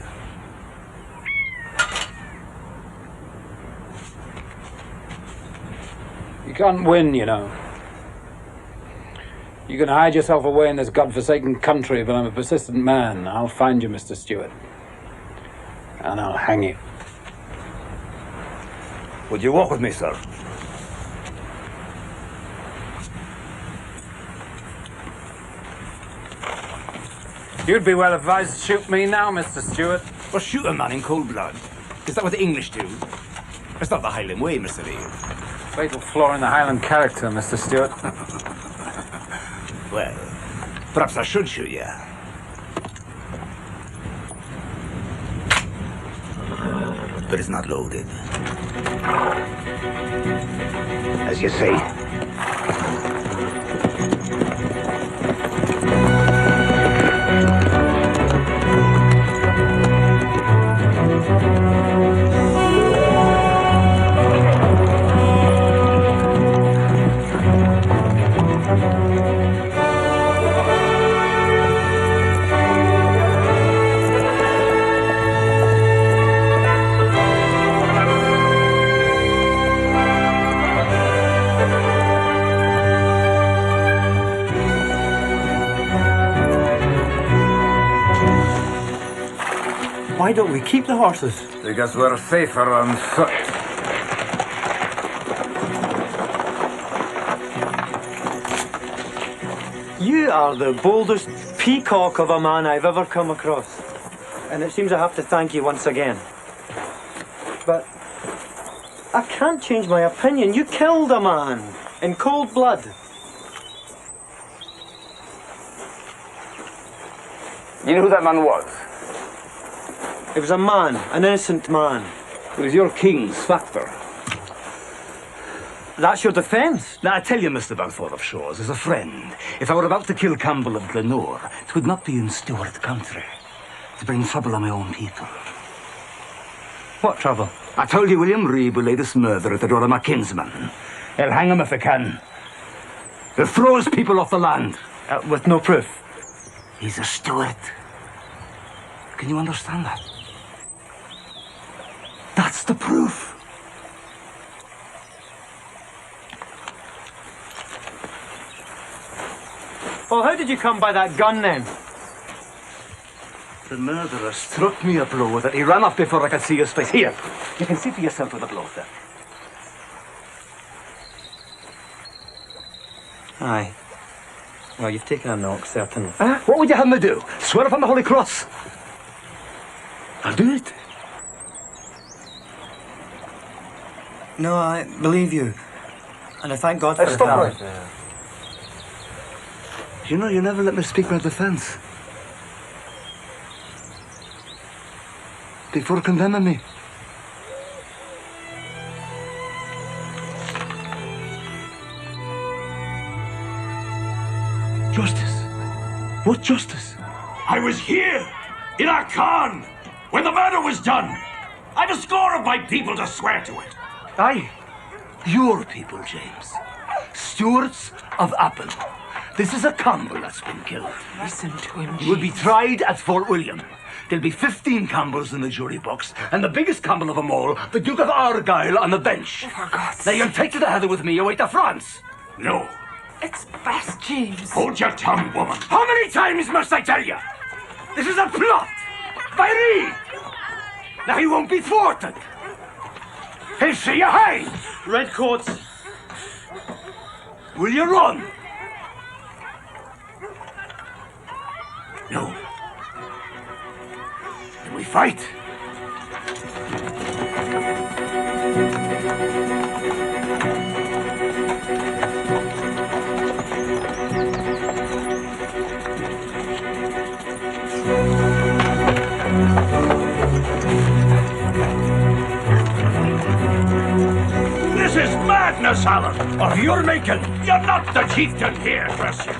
You can't win, you know. You can hide yourself away in this godforsaken country, but I'm a persistent man. I'll find you, Mr. Stewart. And I'll hang you. Would you walk with me, sir? You'd be well advised to shoot me now, Mr. Stewart. Or shoot a man in cold blood. Is that what the English do? It's not the Highland way, Mr. Lee. Fatal flaw in the Highland character, Mr. Stewart. Well, perhaps I should shoot you. But it's not loaded. As you say. Why don't we keep the horses? Because we're safer on foot. You are the boldest peacock of a man I've ever come across. And it seems I have to thank you once again. But I can't change my opinion. You killed a man in cold blood. You know who that man was? It was a man, an innocent man. It was your king's factor. That's your defence? Now, I tell you, Mr. Balfour of Shores, as a friend, if I were about to kill Campbell of Glenore, it would not be in Stuart country to bring trouble on my own people. What trouble? I told you William Reeve will lay this murder at the door of my kinsman. He'll hang him if he can. He'll throw his people off the land. With no proof? He's a Stuart. Can you understand that? That's the proof. Well, how did you come by that gun then? The murderer struck me a blow that he ran off before I could see his face. Here, you can see for yourself with the blow there. Aye. Well, you've taken a knock, certainly. Huh? What would you have me do? Swear upon the Holy Cross? I'll do it. No, I believe you. And I thank God for the Stop power. right there. You know, you never let me speak my defense. Before condemning me. Justice? What justice? I was here, in our Khan, when the murder was done. I've a score of my people to swear to it. Aye. Your people, James. Stewards of Appin. This is a Campbell that's been killed. Listen to him, He will be tried at Fort William. There'll be 15 Campbells in the jury box, and the biggest Campbell of them all, the Duke of Argyll, on the bench. Oh, for God's Now you'll take to the heather with me away to France. No. It's fast, James. Hold your tongue, woman. How many times must I tell you? This is a plot by Reed. Now he won't be thwarted. He'll see you hang. Redcoats. Will you run? No. Then we fight. This is madness, Alan, of your making. You're not the chieftain here, bless you.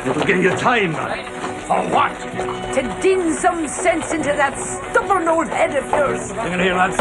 It'll give you time, man. For what? To din some sense into that stubborn old head of yours. Bring it here, lads.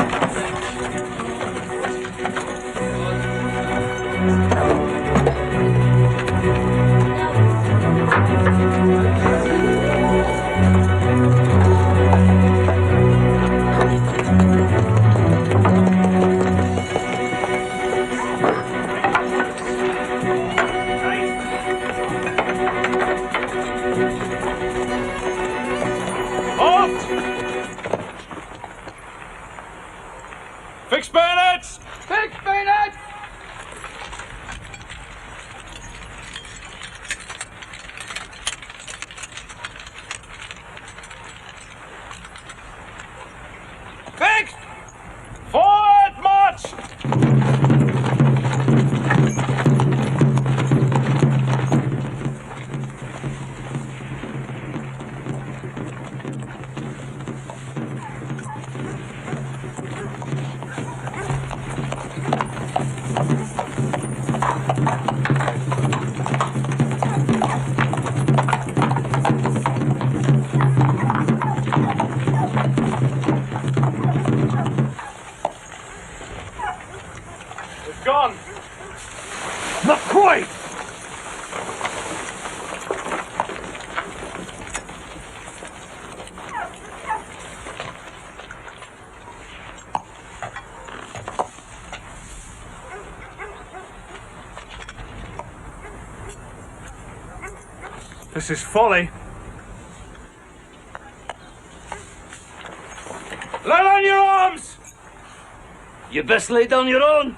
Fix bayonets! Fix bayonets! Fixed! Forward march! Gone. Not quite! This is folly. Lay down your arms! You best lay down your own.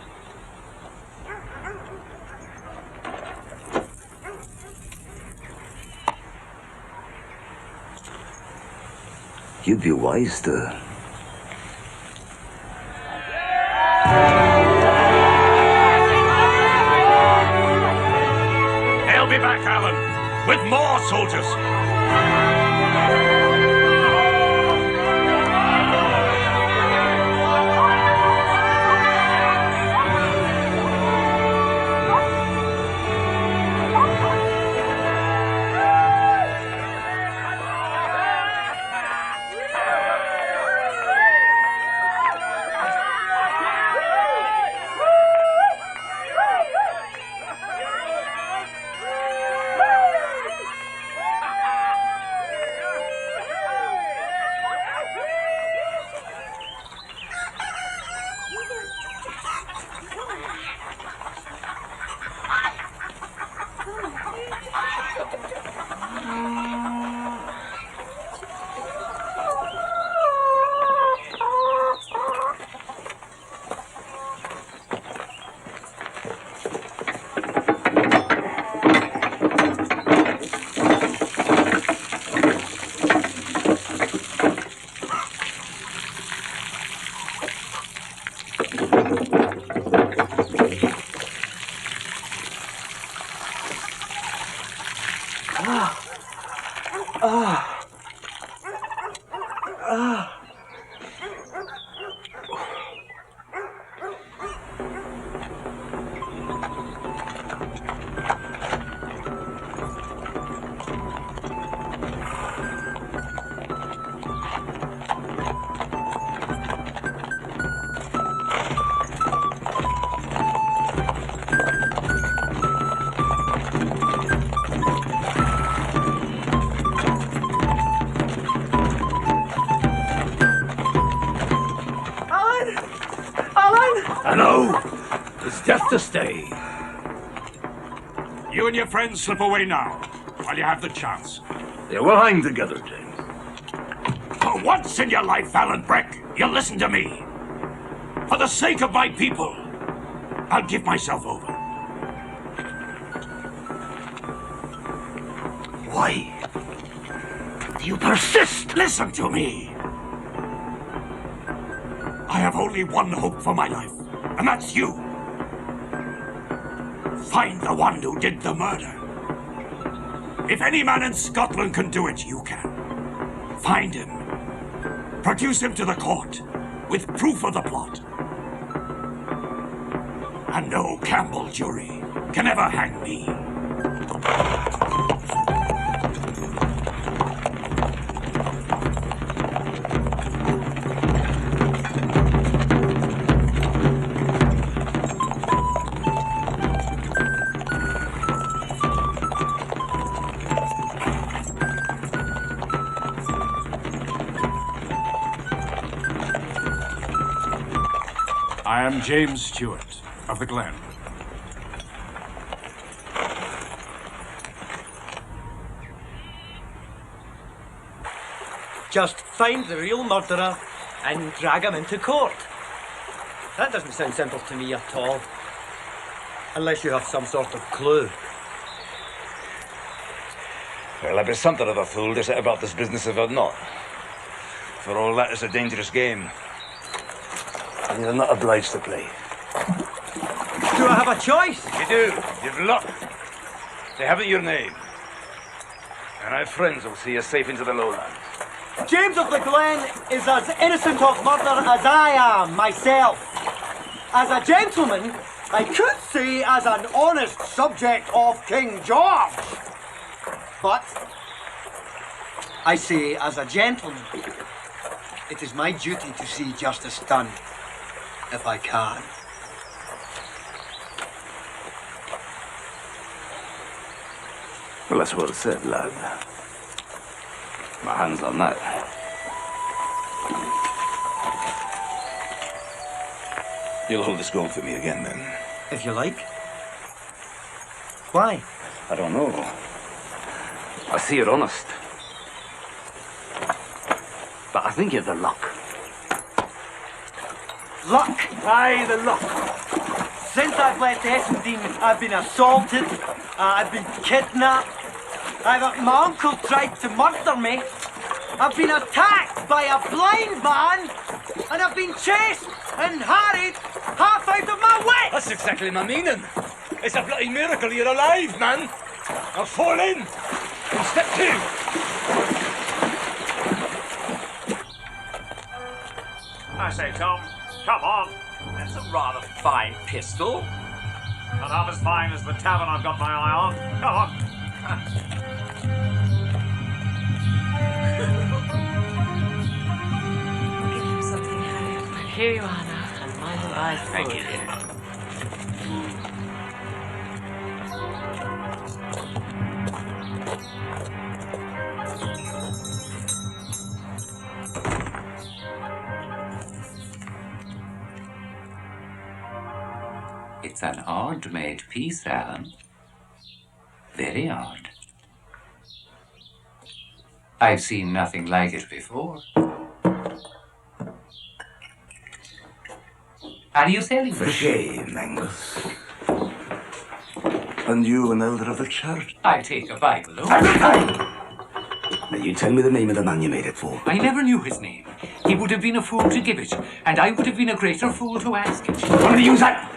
You'd be wise to. They'll be back, Alan, with more soldiers. I know. It's death to stay. You and your friends slip away now, while you have the chance. They will hang together, James. For once in your life, Alan Breck, you'll listen to me. For the sake of my people, I'll give myself over. Why do you persist? Listen to me. I have only one hope for my life, and that's you. Find the one who did the murder. If any man in Scotland can do it, you can. Find him. Produce him to the court with proof of the plot. And no Campbell jury can ever hang me. I am James Stewart of the Glen. Just find the real murderer and drag him into court. That doesn't sound simple to me at all. Unless you have some sort of clue. Well, I'd be something of a fool to set about this business if I'd not. For all that, it's a dangerous game. And you're not obliged to play. Do I have a choice? You do. You've luck. They haven't your name. And I have friends who'll see you safe into the lowlands. James of the Glen is as innocent of murder as I am myself. As a gentleman, I could say as an honest subject of King George. But I say as a gentleman, it is my duty to see justice done, if I can. Well, that's well said, lad. My hand's on that. You'll hold this going for me again, then? If you like. Why? I don't know. I see you're honest. But I think you've the luck. Luck? Aye, the luck. Since I've left Essendon, I've been assaulted, I've been kidnapped, my uncle tried to murder me, I've been attacked by a blind man, and I've been chased and harried half out of my wits! That's exactly my meaning. It's a bloody miracle you're alive, man. Now fall in. And step two. I say, Tom, come on. That's a rather fine pistol. Not half as fine as the tavern I've got my eye on. Come on. Give him something, Harry. Here you are now, and mind your eyes full. Thank you. It's an odd-made piece, Alan. Very odd. I've seen nothing like it before. Are you selling For it? shame, Angus. And you, an elder of the church? I'll take a Bible. Now, you tell me the name of the man you made it for. I never knew his name. He would have been a fool to give it, and I would have been a greater fool to ask it. What did you use that?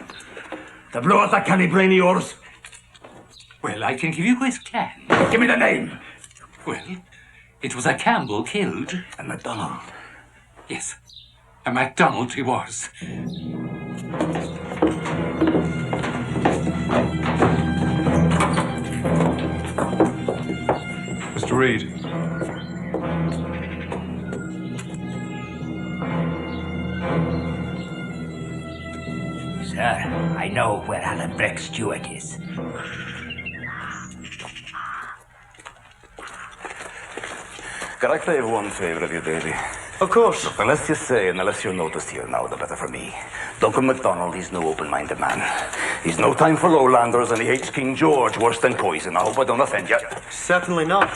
To blow out that canny brain of yours? Well, I can give you his clan. Give me the name. Well, it was a Campbell killed. And MacDonald. Yes, a MacDonald he was. Mr. Reed. Sir, I know where Alan Breck Stewart is. Could I crave one favour of you, Davy? Of course. Look, the less you say and the less you're noticed here now, the better for me. Duncan MacDonald, he's no open-minded man. He's no time for lowlanders, and he hates King George worse than poison. I hope I don't offend you. Certainly not.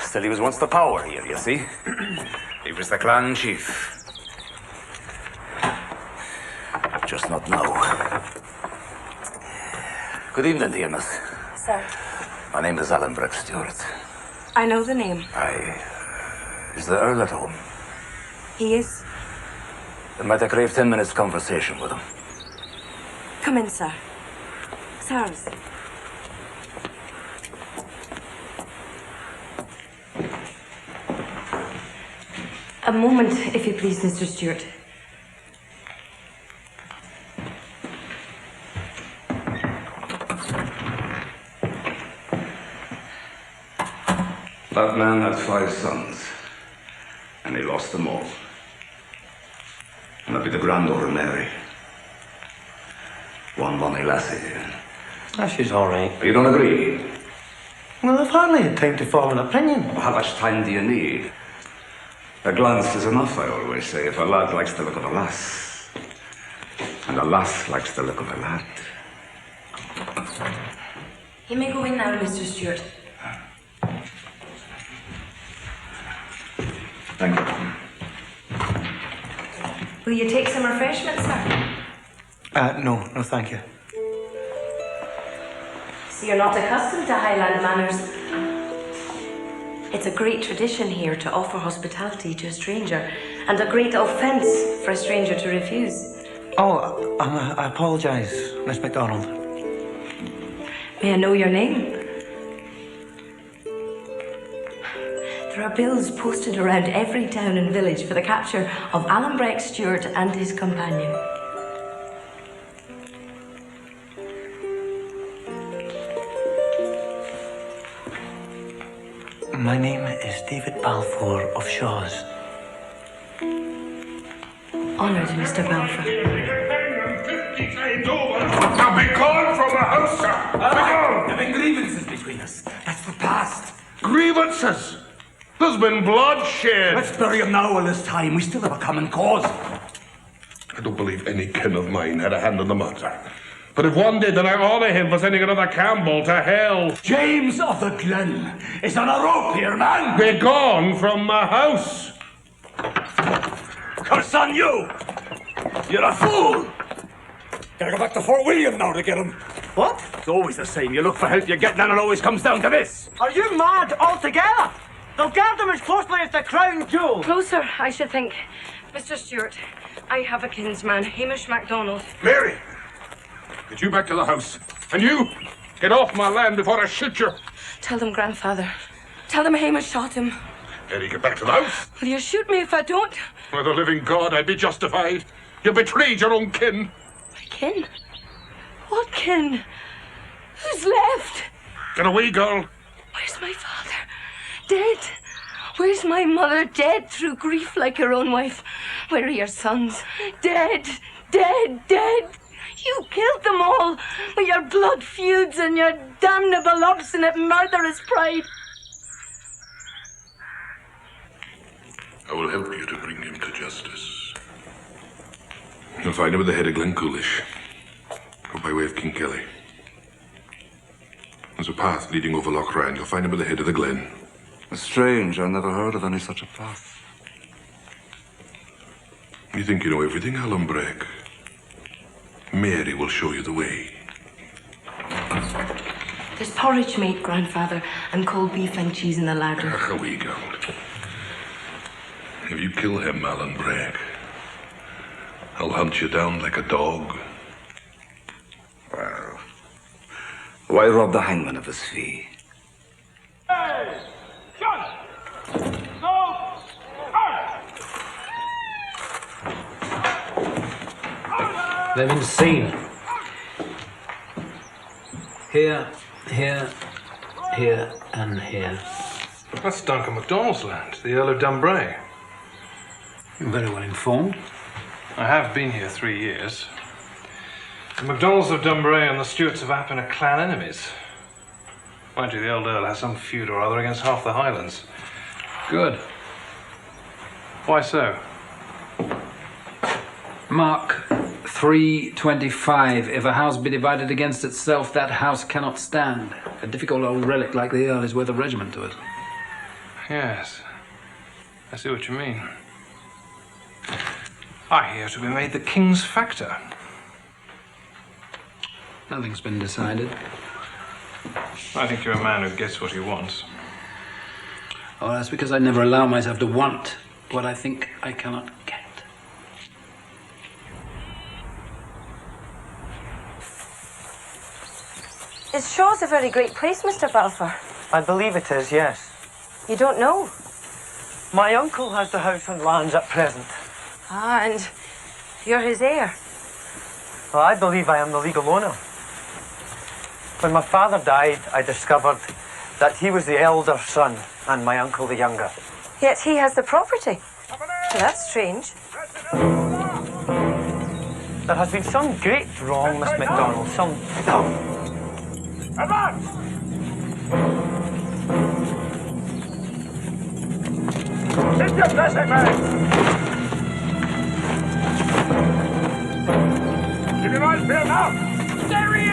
Still, he was once the power here, you see. He was the clan chief. Just not now. Good evening to you, miss. Sir, My name is Alan Breck Stewart. I know the name. Is the Earl at home? He is. Then might I crave 10 minutes conversation with him? Come in, sir. Sirs. A moment, if you please, Mr. Stewart. That man had 5 sons, and he lost them all. And that'd be the granddaughter, Mary. One bonny lassie. Oh, she's all right. You don't agree? Well, I've hardly had time to form an opinion. Well, how much time do you need? A glance is enough, I always say, if a lad likes the look of a lass. And a lass likes the look of a lad. You may go in now, Mr. Stewart. Thank you. Will you take some refreshment, sir? No, thank you. So you're not accustomed to Highland manners. It's a great tradition here to offer hospitality to a stranger, and a great offence for a stranger to refuse. Oh, I apologise, Miss MacDonald. May I know your name? There are bills posted around every town and village for the capture of Alan Breck Stewart and his companion. My name is David Balfour of Shaw's. Honoured, Mr. Balfour. 50 times over. Now be gone from the house, sir. Be gone. There have been grievances between us. That's the past. Grievances? There's been bloodshed. Let's bury him now while there's time. We still have a common cause. I don't believe any kin of mine had a hand in the matter. But if one did, then I honour him for sending another Campbell to hell. James of the Glen is on a rope here, man. Be gone from my house. Curse on you! You're a fool! Gotta go back to Fort William now to get him. What? It's always the same. You look for help, you get none, and it always comes down to this. Are you mad altogether? They'll guard them as closely as the crown jewel. Closer, I should think. Mr. Stewart, I have a kinsman, Hamish MacDonald. Mary! Get you back to the house. And you, get off my land before I shoot you. Tell them, grandfather. Tell them Hamish shot him. Mary, get back to the house. Will you shoot me if I don't? By the living God, I'd be justified. You betrayed your own kin. My kin? What kin? Who's left? Get away, girl. Where's my father? Dead. Where's my mother? Dead through grief like your own wife. Where are your sons? Dead. Dead. Dead. You killed them all with your blood feuds and your damnable, obstinate, murderous pride. I will help you to bring him to justice. You'll find him at the head of Glencoolish, or by way of Kinkelly. There's a path leading over Loch Ryan. You'll find him at the head of the glen. Strange, I never heard of any such a path. You think you know everything, Alan Breck? Mary will show you the way. There's porridge made, grandfather, and cold beef and cheese in the larder. Ach, away, girl. If you kill him, Alan Breck, I'll hunt you down like a dog. Well, Why rob the hangman of his fee? They've been seen. Here, here, here, and here. That's Duncan MacDonald's land, the Earl of Dunbray. You're very well informed. I have been here 3 years. The MacDonalds of Dunbray and the Stuarts of Appin are clan enemies. Mind you, the old Earl has some feud or other against half the Highlands. Good. Why so? Mark 3:25. If a house be divided against itself, that house cannot stand. A difficult old relic like the Earl is worth a regiment to it. Yes. I see what you mean. I hear to be made the King's factor. Nothing's been decided. I think you're a man who gets what he wants. Oh, that's because I never allow myself to want what I think I cannot get. Is Shaw's a very great place, Mr. Balfour? I believe it is, yes. You don't know? My uncle has the house and lands at present. Ah, and you're his heir? Well, I believe I am the legal owner. When my father died, I discovered that he was the elder son and my uncle the younger. Yet he has the property. That's strange. There has been some great wrong, Miss MacDonald, some... Advance! Sit your blessing, man! Keep your eyes peeled now! There he is!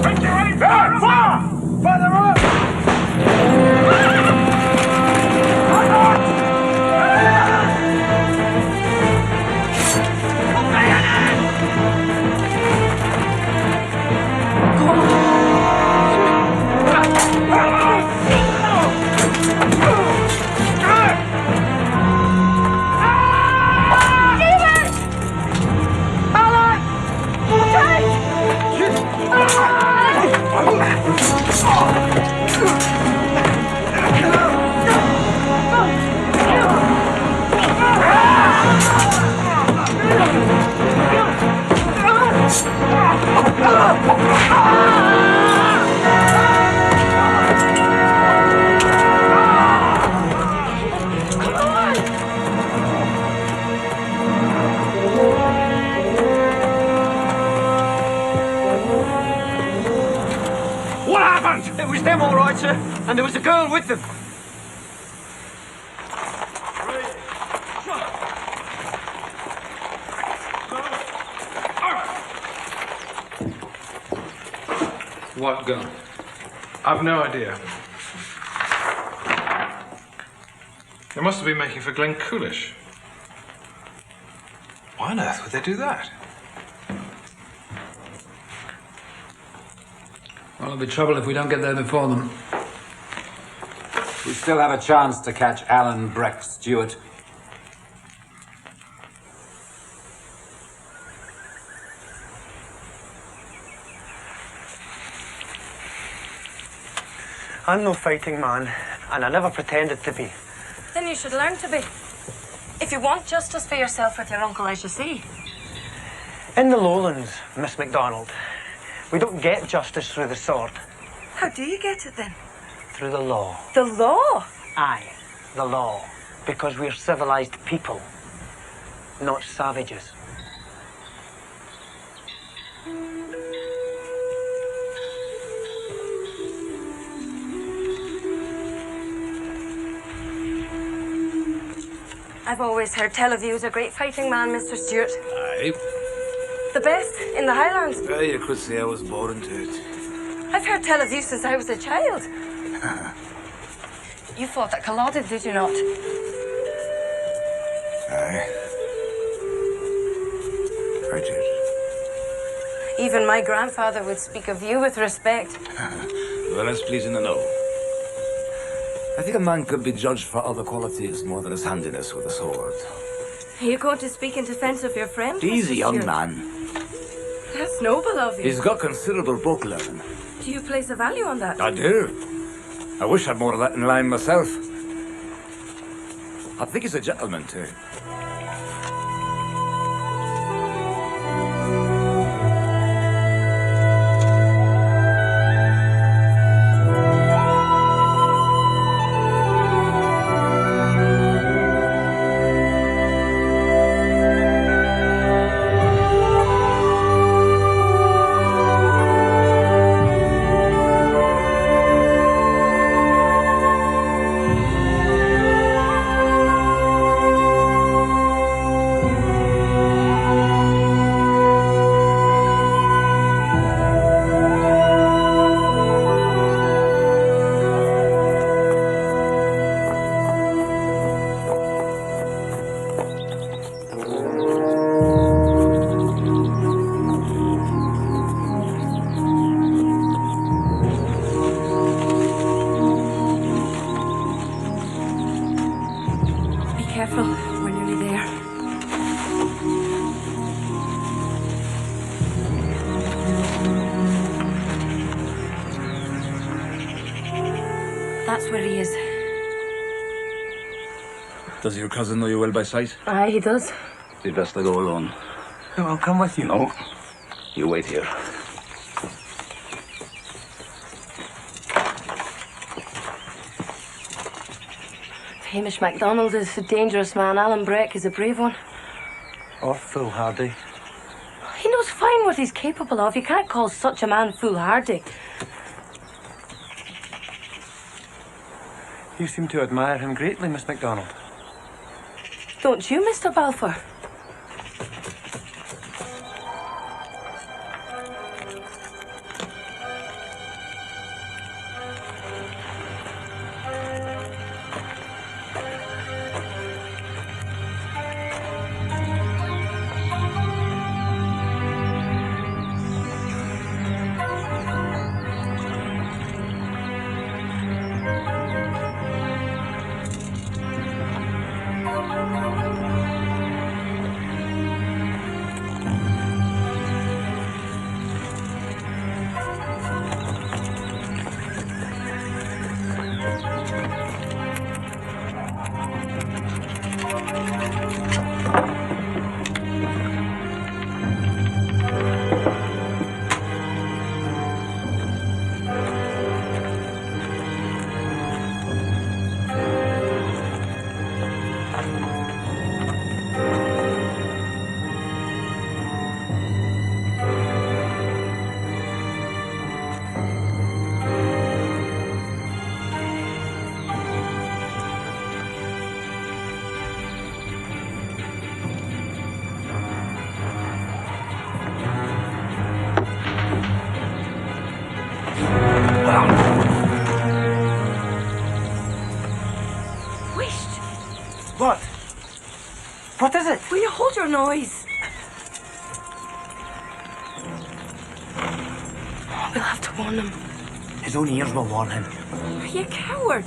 Put your eyes down! Fire! Further up! What happened? It was them all right, sir, and there was a girl with them. What girl? I've no idea. They must have been making for Glencoolish. Why on earth would they do that? Well, there'll be trouble if we don't get there before them. We still have a chance to catch Alan Breck Stewart. I'm no fighting man, and I never pretended to be. Then you should learn to be. If you want justice for yourself with your uncle, as you see. In the lowlands, Miss MacDonald, we don't get justice through the sword. How do you get it then? Through the law. The law? Aye, the law. Because we're civilized people, not savages. I've always heard tell of you as a great fighting man, Mr. Stewart. Aye. The best in the Highlands. Well, you could say I was born into it. I've heard tell of you since I was a child. You fought at Culloden, did you not? Aye. I did. Even my grandfather would speak of you with respect. Well, that's pleasing to know. I think a man could be judged for other qualities more than his handiness with a sword. Are you going to speak in defense of your friend? He's Mr. a young Stewart? man. That's It's noble of you. He's got considerable book learning. Do you place a value on that? I do. I wish I'd more of that in line myself. I think he's a gentleman, too. Careful, we're nearly there. That's where he is. Does your cousin know you well by sight? Aye, he does. You'd best to go alone. No, I'll come with you. No. You wait here. Hamish MacDonald is a dangerous man. Alan Breck is a brave one. Or foolhardy. He knows fine what he's capable of. You can't call such a man foolhardy. You seem to admire him greatly, Miss MacDonald. Don't you, Mr. Balfour? What? What is it? Will you hold your noise? We'll have to warn him. His own ears will warn him. You coward!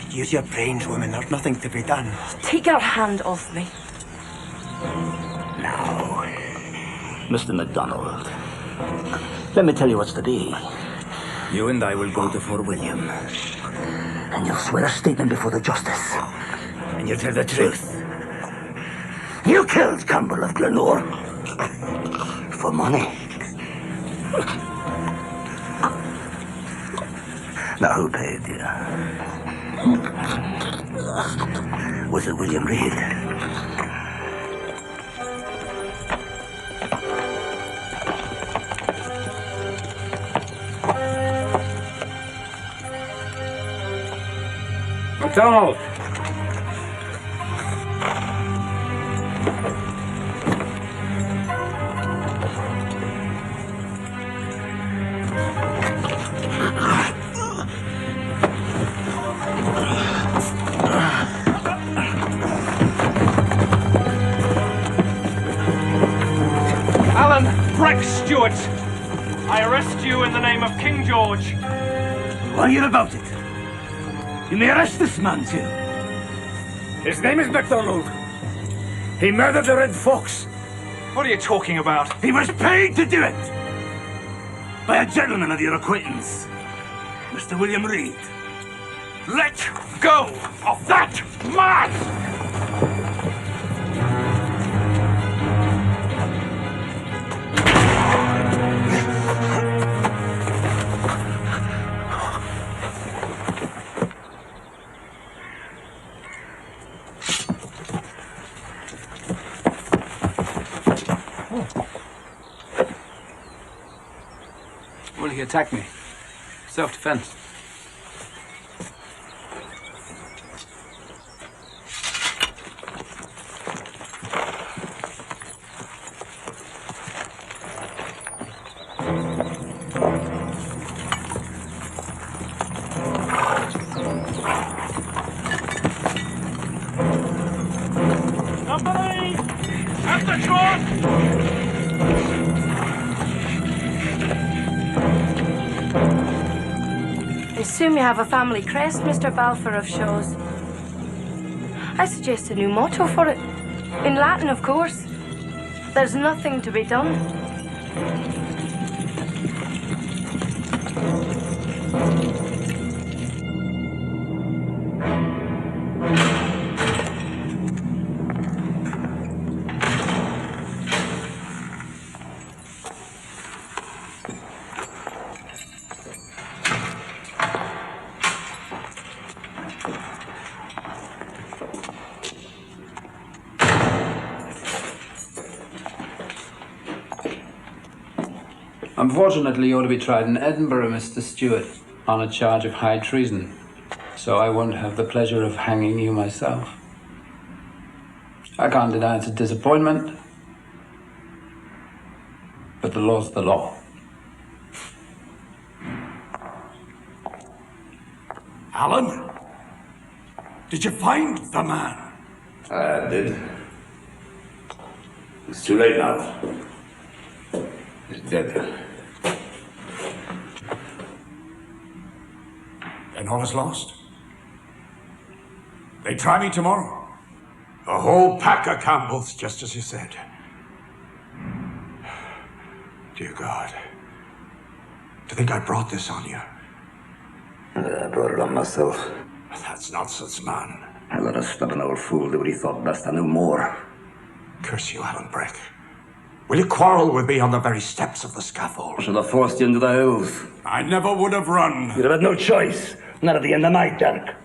Use your brains, woman. There's nothing to be done. Take your hand off me. Now, Mr. MacDonald, let me tell you what's to be. You and I will go to Fort William, and you'll swear a statement before the justice, and you'll tell the truth. You killed Campbell of Glenore for money. Now, who paid you? Was it William Reed? MacDonald! Alan Breck Stewart, I arrest you in the name of King George. Why are you about it? You may arrest this man, too. His name is MacDonald. He murdered the Red Fox. What are you talking about? He was paid to do it! By a gentleman of your acquaintance, Mr. William Reed. Let go of that man! Well, he attacked me. Self-defense. Somebody! At the cross! I assume you have a family crest, Mr. Balfour of Shaw's. I suggest a new motto for it. In Latin, of course. There's nothing to be done. Unfortunately, you're to be tried in Edinburgh, Mr. Stewart, on a charge of high treason. So I won't have the pleasure of hanging you myself. I can't deny it's a disappointment, but the law's the law. Alan? Did you find the man? I did. It's too late now. He's dead. Then all is lost. They try me tomorrow. A whole pack of Campbells, just as you said. Dear God. To think I brought this on you. I brought it on myself. That's nonsense, man. I let a stubborn old fool do what he thought best. I knew more. Curse you, Alan Breck. Will you quarrel with me on the very steps of the scaffold? I should have forced you into the hills. I never would have run. You'd have had no choice. Not at the end of my dark.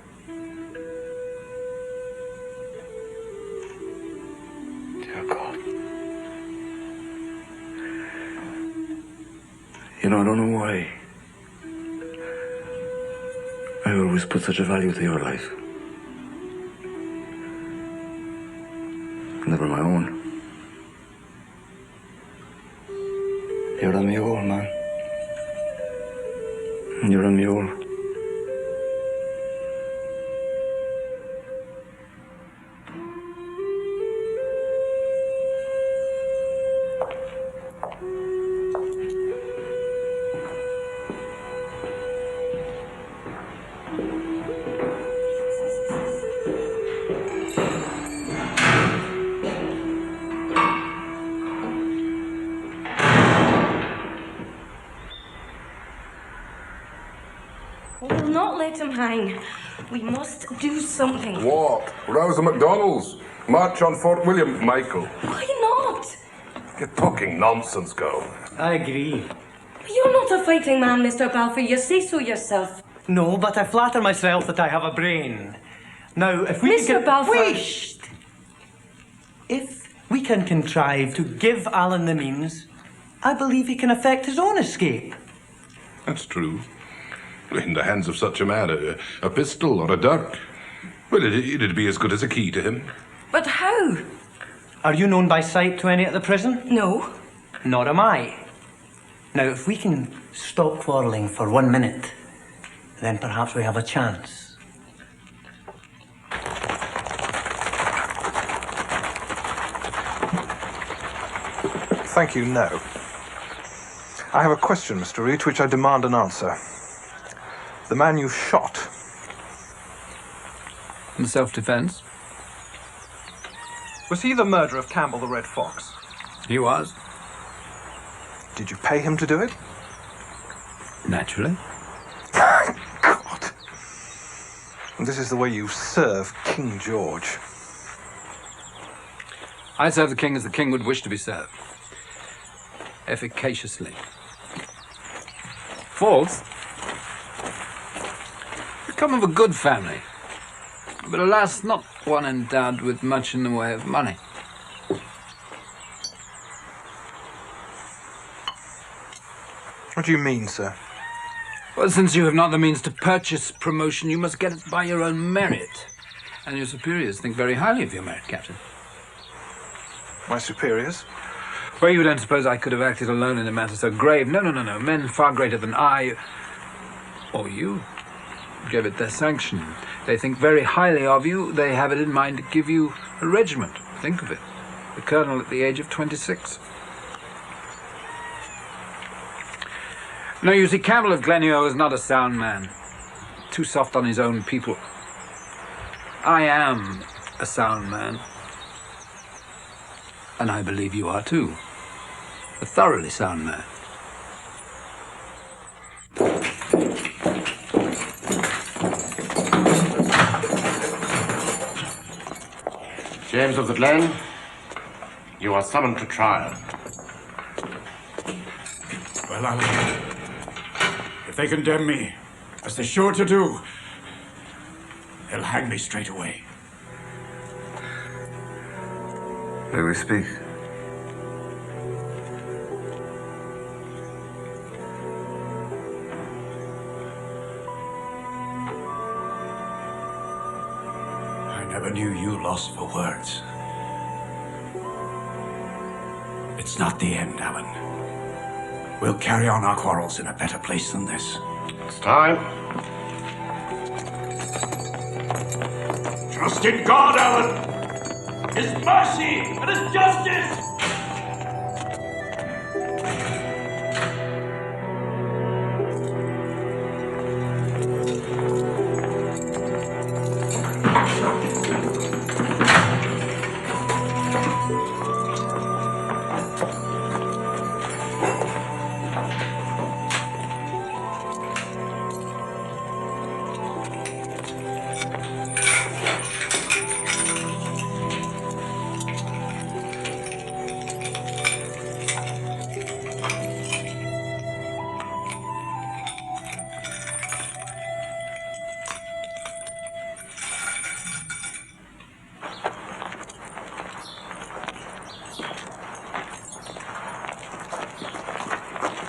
Dear God. You know, I don't know why I always put such a value to your life. Never my own. You're a mule, man. You're a mule. We'll not let him hang. We must do something. What? Rouse the MacDonalds. March on Fort William, Michael. Why not? You're talking nonsense, girl. I agree. You're not a fighting man, Mr. Balfour. You say so yourself. No, but I flatter myself that I have a brain. Now, if we Mr. Balfour. Wait! If we can contrive to give Alan the means, I believe he can effect his own escape. That's true. In the hands of such a man, a pistol or a dirk. Well, it'd be as good as a key to him. But how? Are you known by sight to any at the prison? No. Nor am I. Now, if we can stop quarrelling for 1 minute, then perhaps we have a chance. Thank you, no. I have a question, Mr. Reed, to which I demand an answer. The man you shot. In self-defense? Was he the murderer of Campbell the Red Fox? He was. Did you pay him to do it? Naturally. God. And this is the way you serve King George. I serve the king as the king would wish to be served. Efficaciously. Faults? Come of a good family, but alas, not one endowed with much in the way of money. What do you mean, sir? Well, since you have not the means to purchase promotion, you must get it by your own merit. And your superiors think very highly of your merit, Captain. My superiors? Well, you don't suppose I could have acted alone in a matter so grave. No. Men far greater than I, or you, gave it their sanction. They think very highly of you. They have it in mind to give you a regiment. Think of it. The colonel at the age of 26. No, you see, Campbell of Glenure is not a sound man. Too soft on his own people. I am a sound man. And I believe you are too. A thoroughly sound man. James of the Glen, you are summoned to trial. Well, Alan, if they condemn me, as they're sure to do, they'll hang me straight away. May we speak? I never knew you lost for words. It's not the end, Alan. We'll carry on our quarrels in a better place than this. It's time. Trust in God, Alan! His mercy and his justice!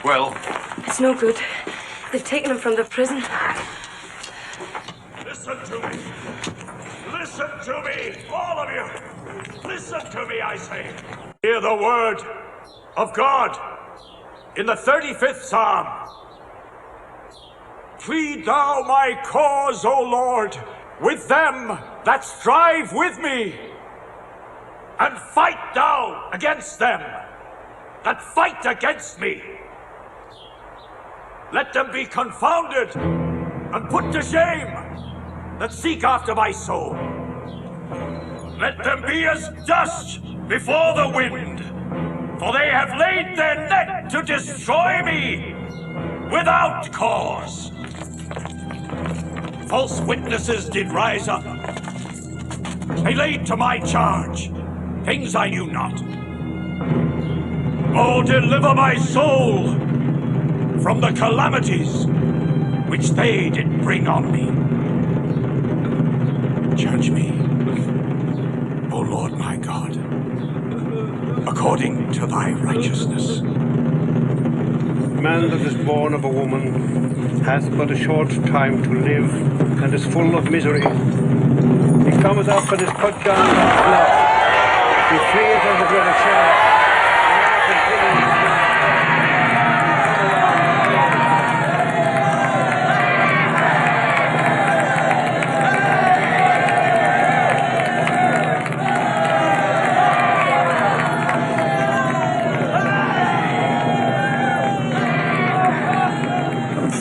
Well? It's no good. They've taken him from the prison. Listen to me! Listen to me, all of you! Listen to me, I say! Hear the word of God in the 35th Psalm. Plead thou my cause, O Lord, with them that strive with me, and fight thou against them that fight against me. Let them be confounded and put to shame that seek after my soul. Let them be as dust before the wind, for they have laid their net to destroy me without cause. False witnesses did rise up. They laid to my charge things I knew not. Oh, deliver my soul from the calamities which they did bring on me. Judge me, O Lord my God, according to thy righteousness. Man that is born of a woman hath but a short time to live, and is full of misery. He cometh up and is cut down like flock. He fleeth as it were a shadow.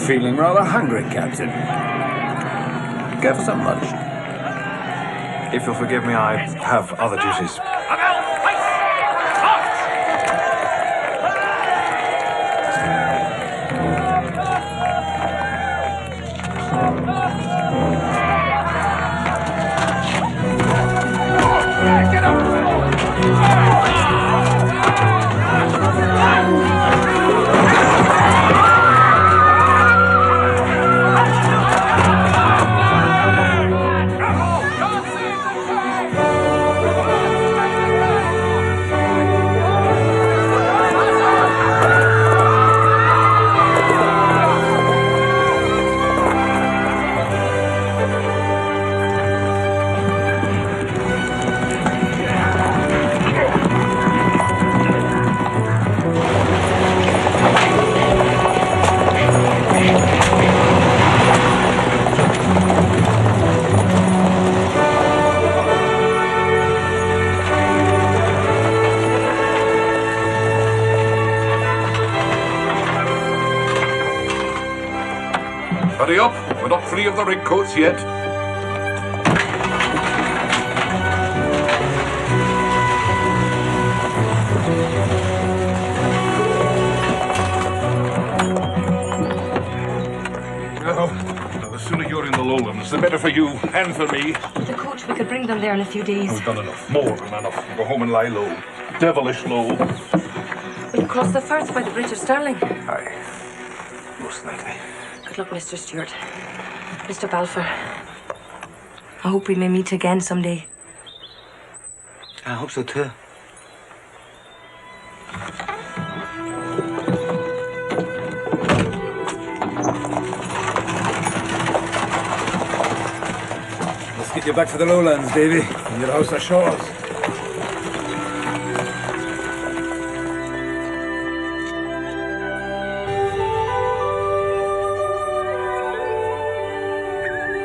Feeling rather hungry, Captain. Go for some lunch. If you'll forgive me, I have other duties. Hurry up. We're not free of the rig coats yet. Now, the sooner you're in the lowlands, the better for you and for me. With a coach, we could bring them there in a few days. We've done enough. More than enough. Go home and lie low. Devilish low. We'll cross the firth by the Bridge of Stirling. Aye. Most likely. Good luck, Mr. Stewart. Mr. Balfour. I hope we may meet again someday. I hope so too. Let's get you back to the lowlands, Davy, and your house ashores.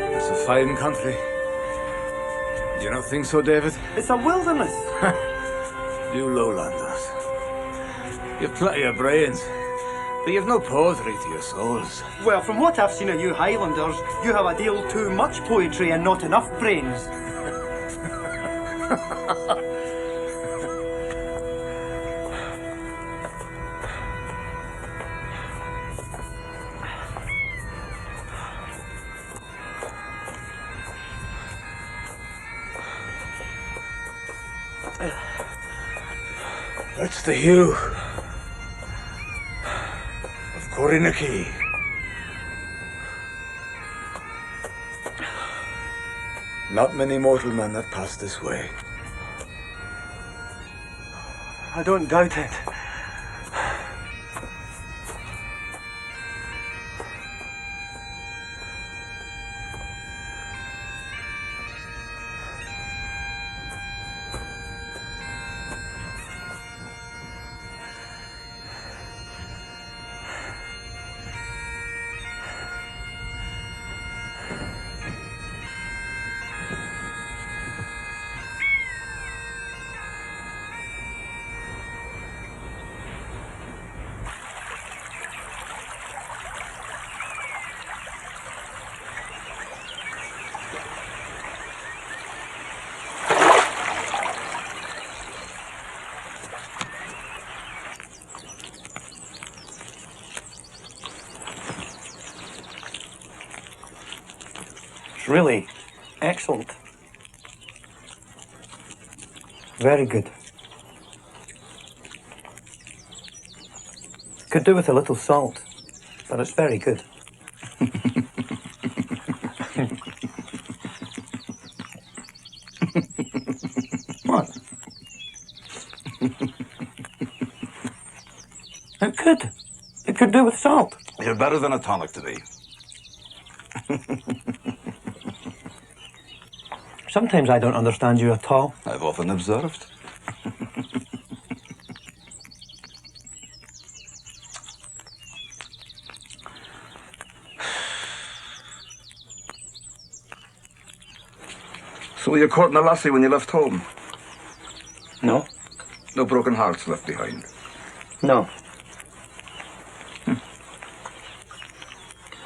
It's a fine country. You don't think so, David? It's a wilderness. You lowlanders. You've plenty of brains, but you've no poetry to your souls. Well, from what I've seen of you Highlanders, you have a deal too much poetry and not enough brains. That's the hue of Corinaki. Not many mortal men that pass this way. I don't doubt it. Really excellent. Very good. Could do with a little salt, but it's very good. What? It could. It could do with salt. You're better than a tonic to me. Sometimes I don't understand you at all. I've often observed. So were you courting a lassie when you left home? No. No broken hearts left behind? No.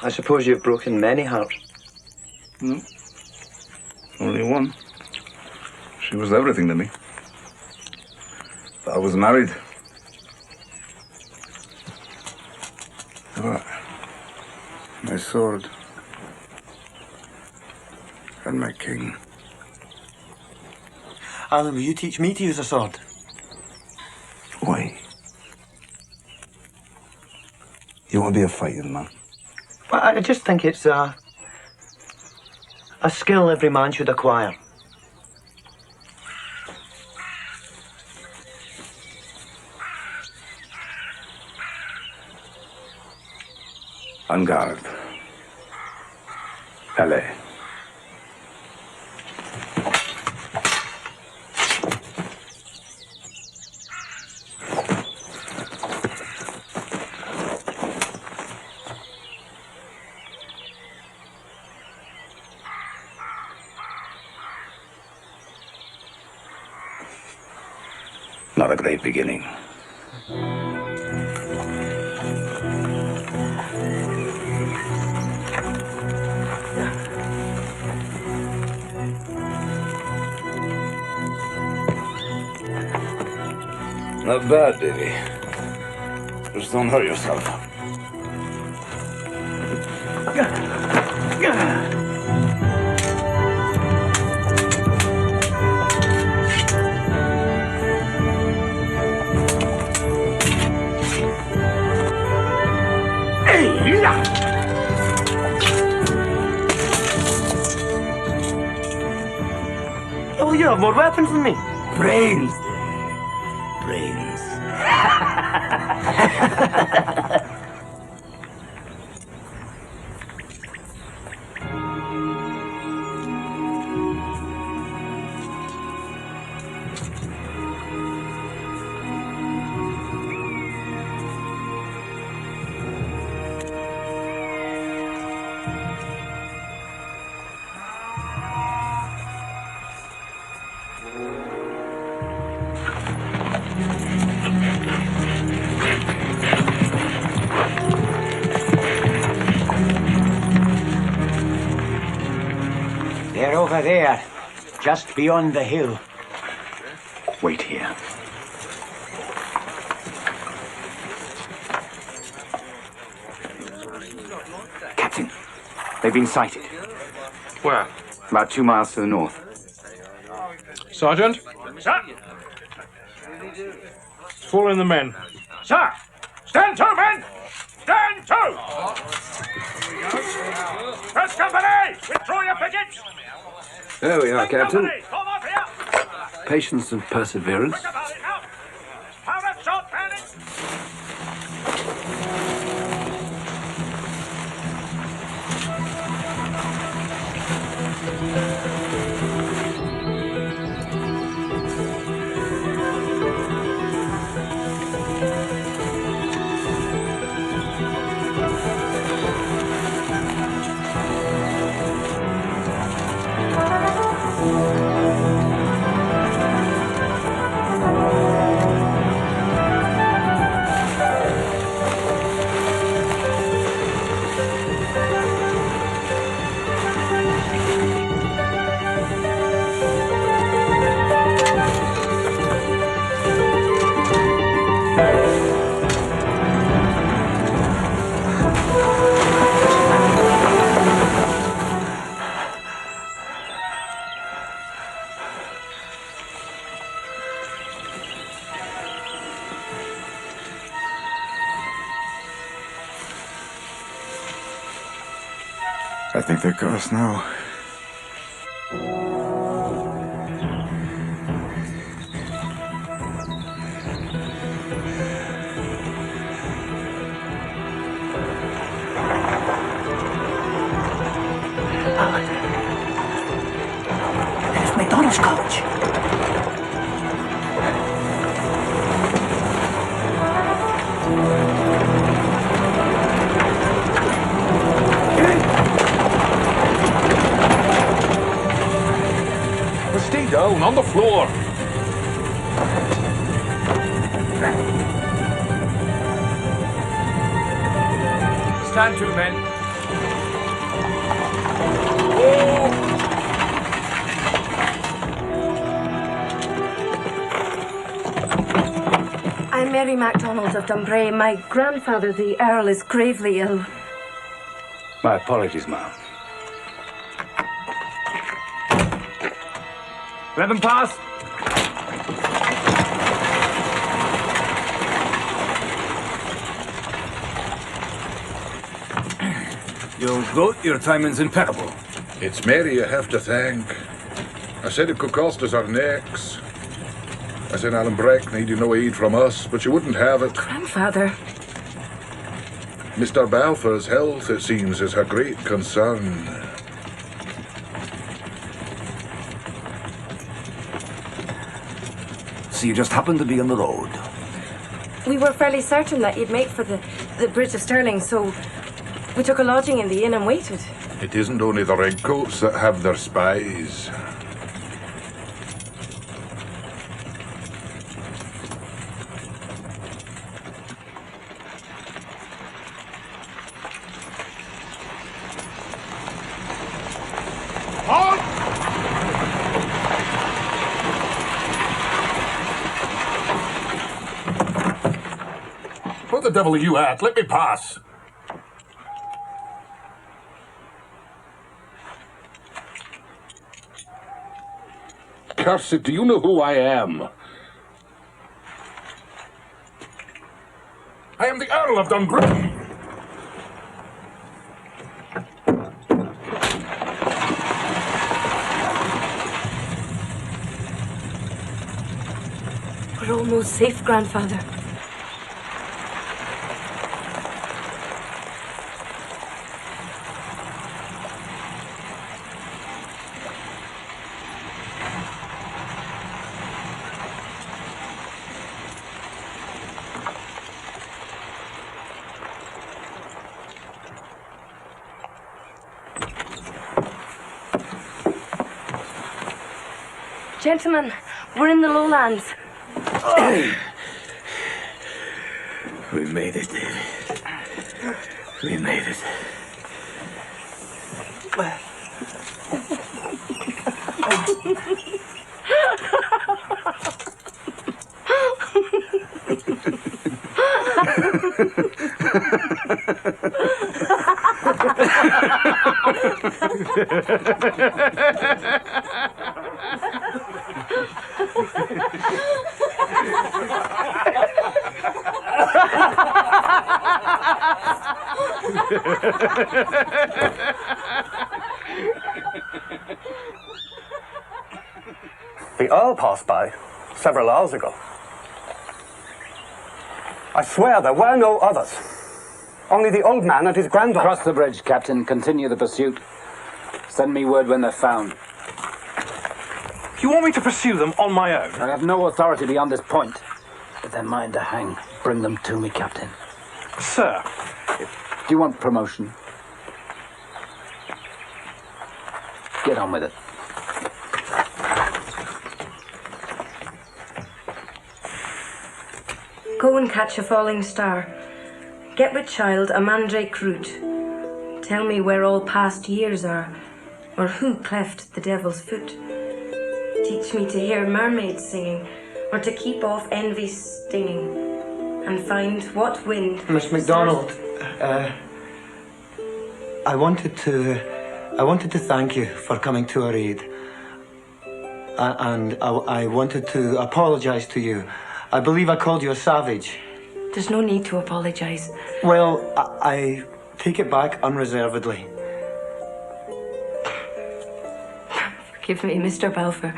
I suppose you've broken many hearts. No. Only one. She was everything to me. But I was married. What? My sword. And my king. Alan, will you teach me to use a sword? Why? You want to be a fighting man? Well, I just think it's a skill every man should acquire. En garde. Allez. Not a great beginning. Not bad, Davy. Just don't hurt yourself. Oh, you have more weapons than me. Brains. Brains. They're over there, just beyond the hill. Wait here. Captain, they've been sighted. Where? About 2 miles to the north. Sergeant? Sir! Fall in the men. Sir! Stand to, men! Stand to! First company! Withdraw your pickets! There we are, Captain. Company, come up here! Patience and perseverance. Look about it now! Powder, shot, bandits! I think they've got us now. There's McDonald's College. Stay down, on the floor. Stand to, men. I'm Mary MacDonald of Dunbray. My grandfather, the Earl, is gravely ill. My apologies, ma'am. Let them pass. Young goat, your timing's impeccable. It's Mary you have to thank. I said it could cost us our necks. I said Alan Breck needed no aid from us, but she wouldn't have it. Grandfather. Mr. Balfour's health, it seems, is her great concern. So you just happened to be on the road. We were fairly certain that you'd make for the Bridge of Stirling, so we took a lodging in the inn and waited. It isn't only the redcoats that have their spies. devil are you at? Let me pass. Curse it, do you know who I am? I am the Earl of Dunbray. We're almost safe, Grandfather. Gentlemen, we're in the lowlands. We made it, David. We made it. The Earl passed by several hours ago. I swear there were no others. Only the old man and his granddaughter. Cross the bridge, Captain. Continue the pursuit. Send me word when they're found. You want me to pursue them on my own? I have no authority beyond this point. If they're mine to hang, bring them to me, Captain. Sir. Do you want promotion? Get on with it. Go and catch a falling star. Get with child a mandrake root. Tell me where all past years are, or who cleft the devil's foot. Teach me to hear mermaids singing, or to keep off envy's stinging, and find what wind... Miss MacDonald, I wanted to thank you for coming to our aid. And I wanted to apologise to you. I believe I called you a savage. There's no need to apologise. Well, I take it back unreservedly. Forgive me, Mr. Balfour,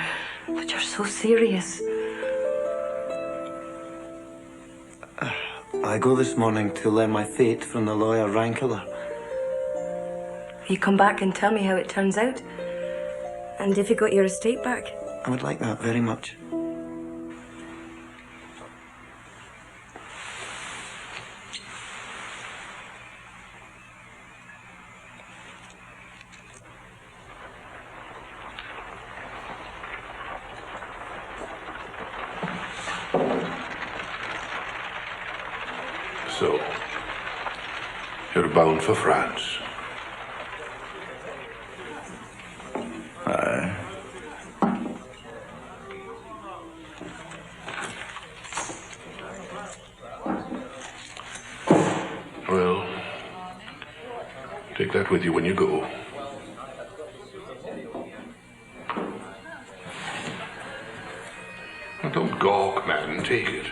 but you're so serious. I go this morning to learn my fate from the lawyer Rankeler. You come back and tell me how it turns out? And if you got your estate back? I would like that very much. So, you're bound for France. Aye. Well, take that with you when you go. Don't gawk, man. Take it.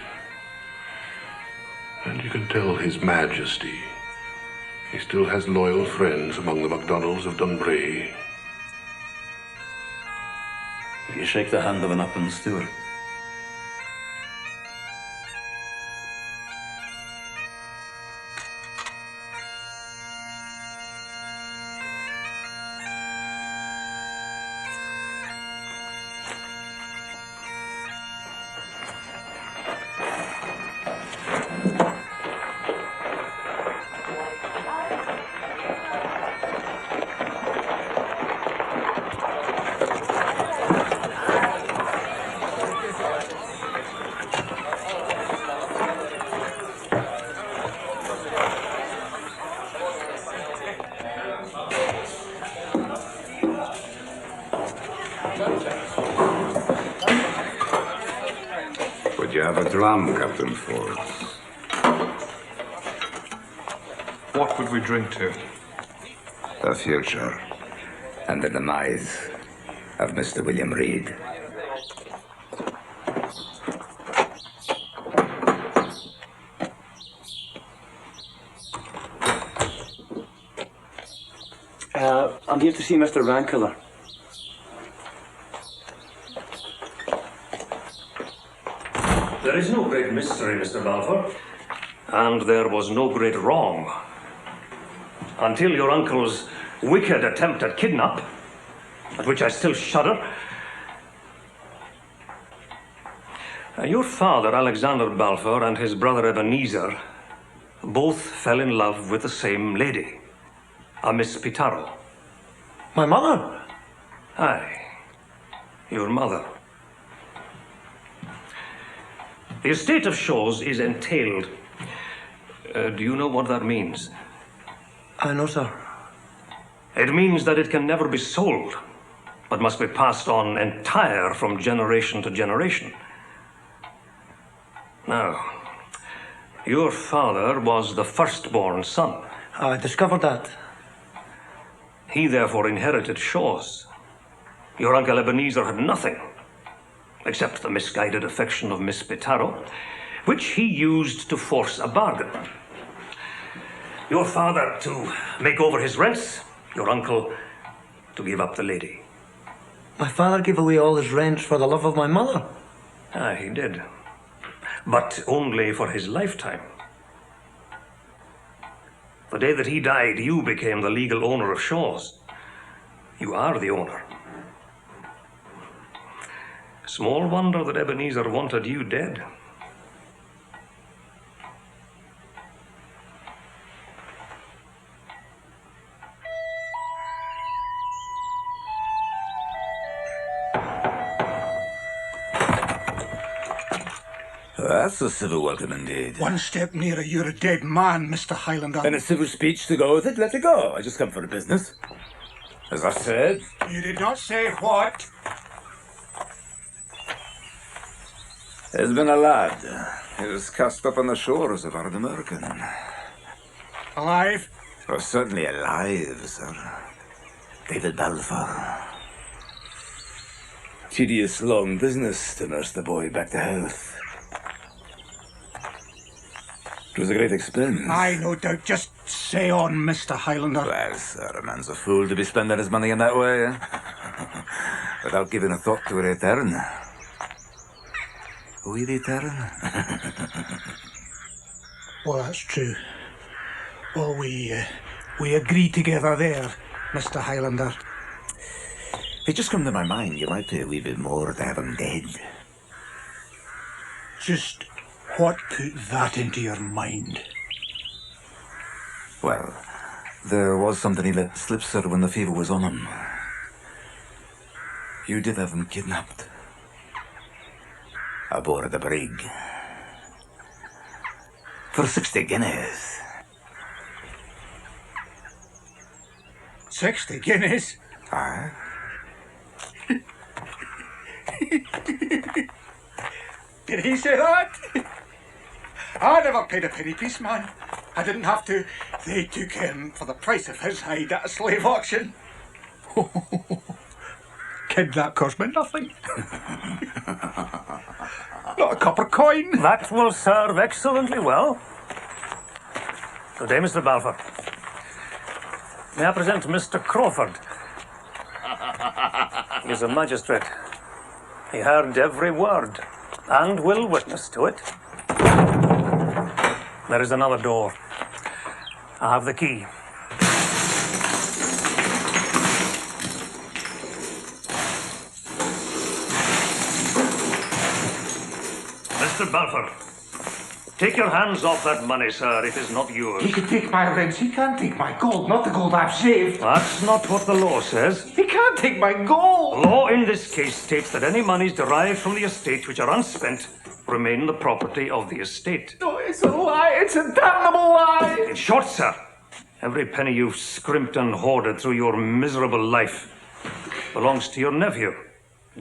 And you can tell His Majesty he still has loyal friends among the MacDonalds of Dunbray. Will you shake the hand of an Upland steward? Would you have a drum, Captain Ford? What would we drink to? The future and the demise of Mr. William Reed. I'm here to see Mr. Rankeler. There is no great mystery, Mr. Balfour, and there was no great wrong. Until your uncle's wicked attempt at kidnap, at which I still shudder. Your father, Alexander Balfour, and his brother Ebenezer both fell in love with the same lady, a Miss Pitaro. My mother? Aye, your mother. The estate of Shaws is entailed. Do you know what that means? I know, sir. It means that it can never be sold, but must be passed on entire from generation to generation. Now, your father was the firstborn son. I discovered that. He therefore inherited Shaws. Your uncle Ebenezer had nothing, except the misguided affection of Miss Pitaro, which he used to force a bargain. Your father to make over his rents, your uncle to give up the lady. My father gave away all his rents for the love of my mother. Ah, he did. But only for his lifetime. The day that he died, you became the legal owner of Shaws. You are the owner. Small wonder that Ebenezer wanted you dead. That's a civil welcome indeed. One step nearer, you're a dead man, Mr. Highlander. And a civil speech to go with it? Let it go. I just come for a business. As I said. You did not say what? There's been a lad. He was cast up on the shores of Ardamurcan. Alive? Oh, certainly alive, sir. David Balfour. Tedious, long business to nurse the boy back to health. It was a great expense. Aye, no doubt. Just say on, Mr. Highlander. Well, sir, a man's a fool to be spending his money in that way, eh? Without giving a thought to a return. We return? Well, that's true. Well, we agree together there, Mr. Highlander. It just come to my mind, you might pay a wee bit more to have him dead. Just what put that into your mind? Well, there was something he let slip, sir, when the fever was on him. You did have him kidnapped. Aboard the brig. For 60 guineas. 60 guineas? Aye. Did he say that? I never paid a penny piece, man. I didn't have to. They took him for the price of his hide at a slave auction. Kid, that cost me nothing. Not a copper coin. That will serve excellently well. Good day, Mr. Balfour. May I present Mr. Crawford? He is a magistrate. He heard every word and will witness to it. There is another door. I have the key. Mr. Balfour, take your hands off that money, sir. It is not yours. He can take my rents. He can't take my gold, not the gold I've saved. That's not what the law says. He can't take my gold. The law in this case states that any monies derived from the estate which are unspent remain the property of the estate. No, it's a lie. It's a damnable lie. In short, sir, every penny you've scrimped and hoarded through your miserable life belongs to your nephew,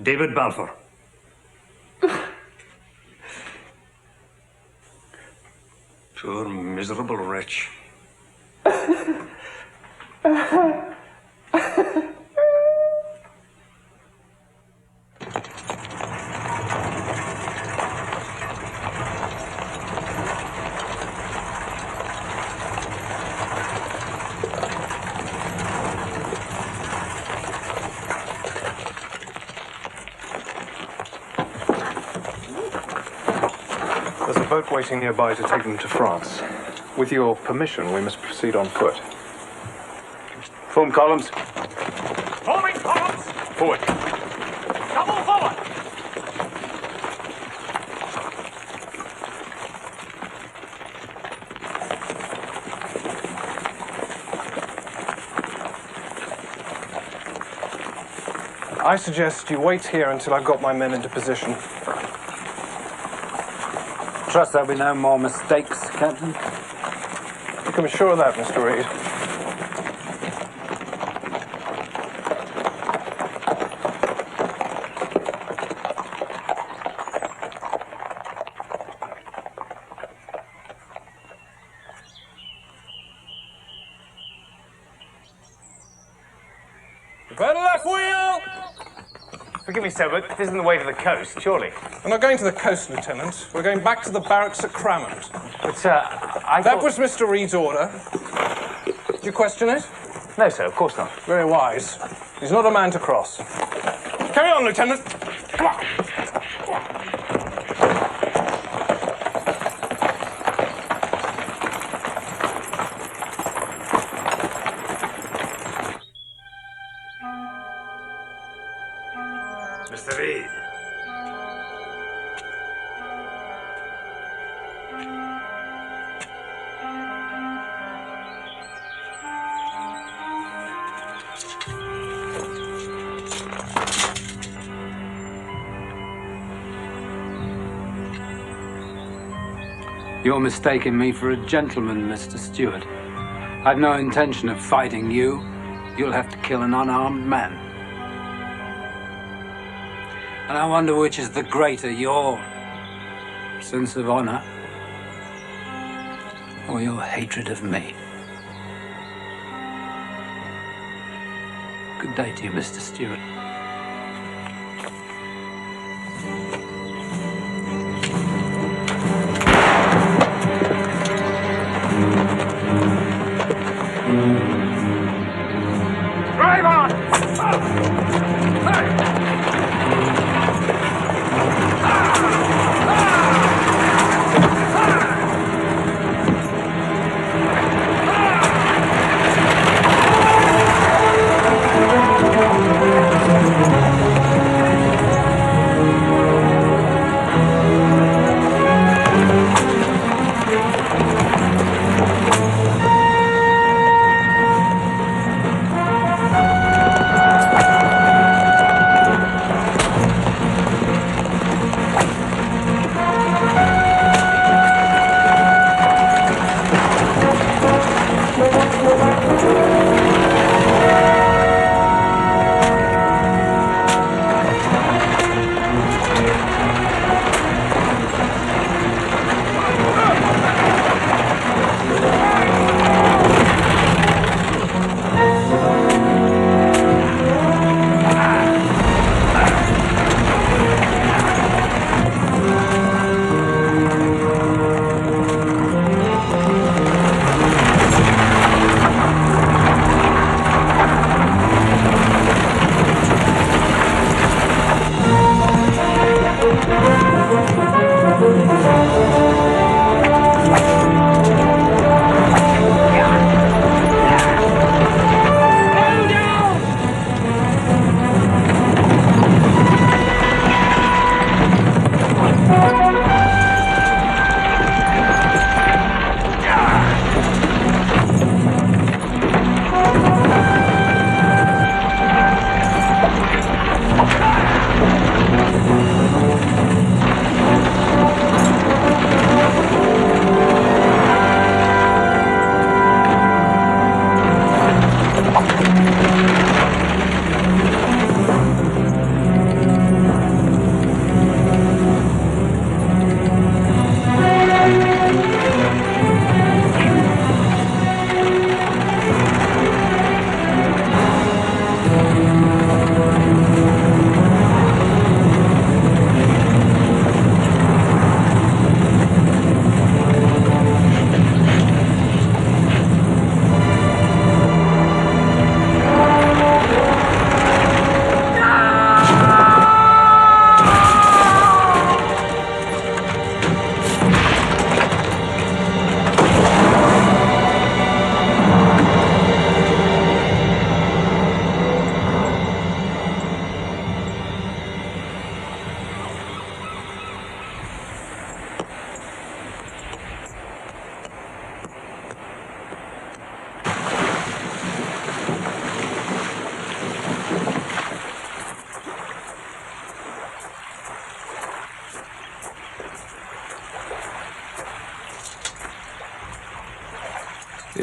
David Balfour. Poor miserable wretch. There's a boat waiting nearby to take them to France. With your permission, we must proceed on foot. Form columns. Forming columns! Forward. Double forward! I suggest you wait here until I've got my men into position. Trust there'll be no more mistakes, Captain. You can be sure of that, Mr. Reed. Prepare the left wheel! Forgive me, sir, but this isn't the way to the coast, surely. We're not going to the coast, Lieutenant. We're going back to the barracks at Cramond. But, sir, That was Mr. Reed's order. Did you question it? No, sir, of course not. Very wise. He's not a man to cross. Carry on, Lieutenant. Come on. Mr. Reed. You're mistaking me for a gentleman, Mr. Stewart. I've no intention of fighting you. You'll have to kill an unarmed man. And I wonder which is the greater, your sense of honor or your hatred of me. Good day to you, Mr. Stewart. Drive on!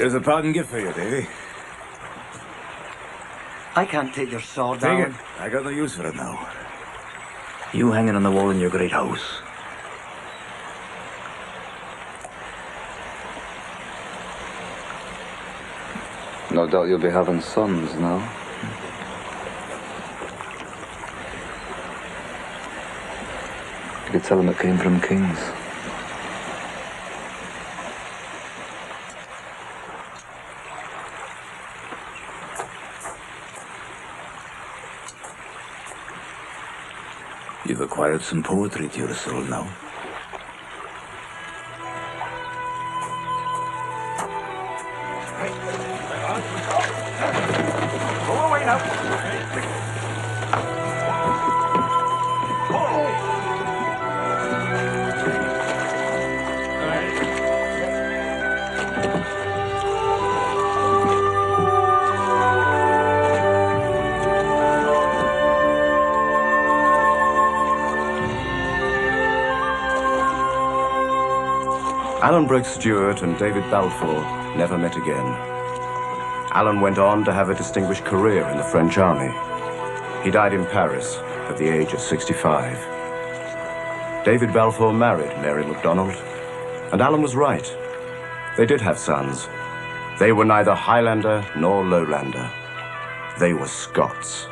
Here's a parting gift for you, Davy. I can't take your sword, Take Alan. it. I got no use for it now. You hanging on the wall in your great house. No doubt you'll be having sons now. You could tell them it came from kings. You've acquired some poetry to your soul now. Go away now. Alan Breck-Stewart and David Balfour never met again. Alan went on to have a distinguished career in the French army. He died in Paris at the age of 65. David Balfour married Mary MacDonald, and Alan was right. They did have sons. They were neither Highlander nor Lowlander. They were Scots.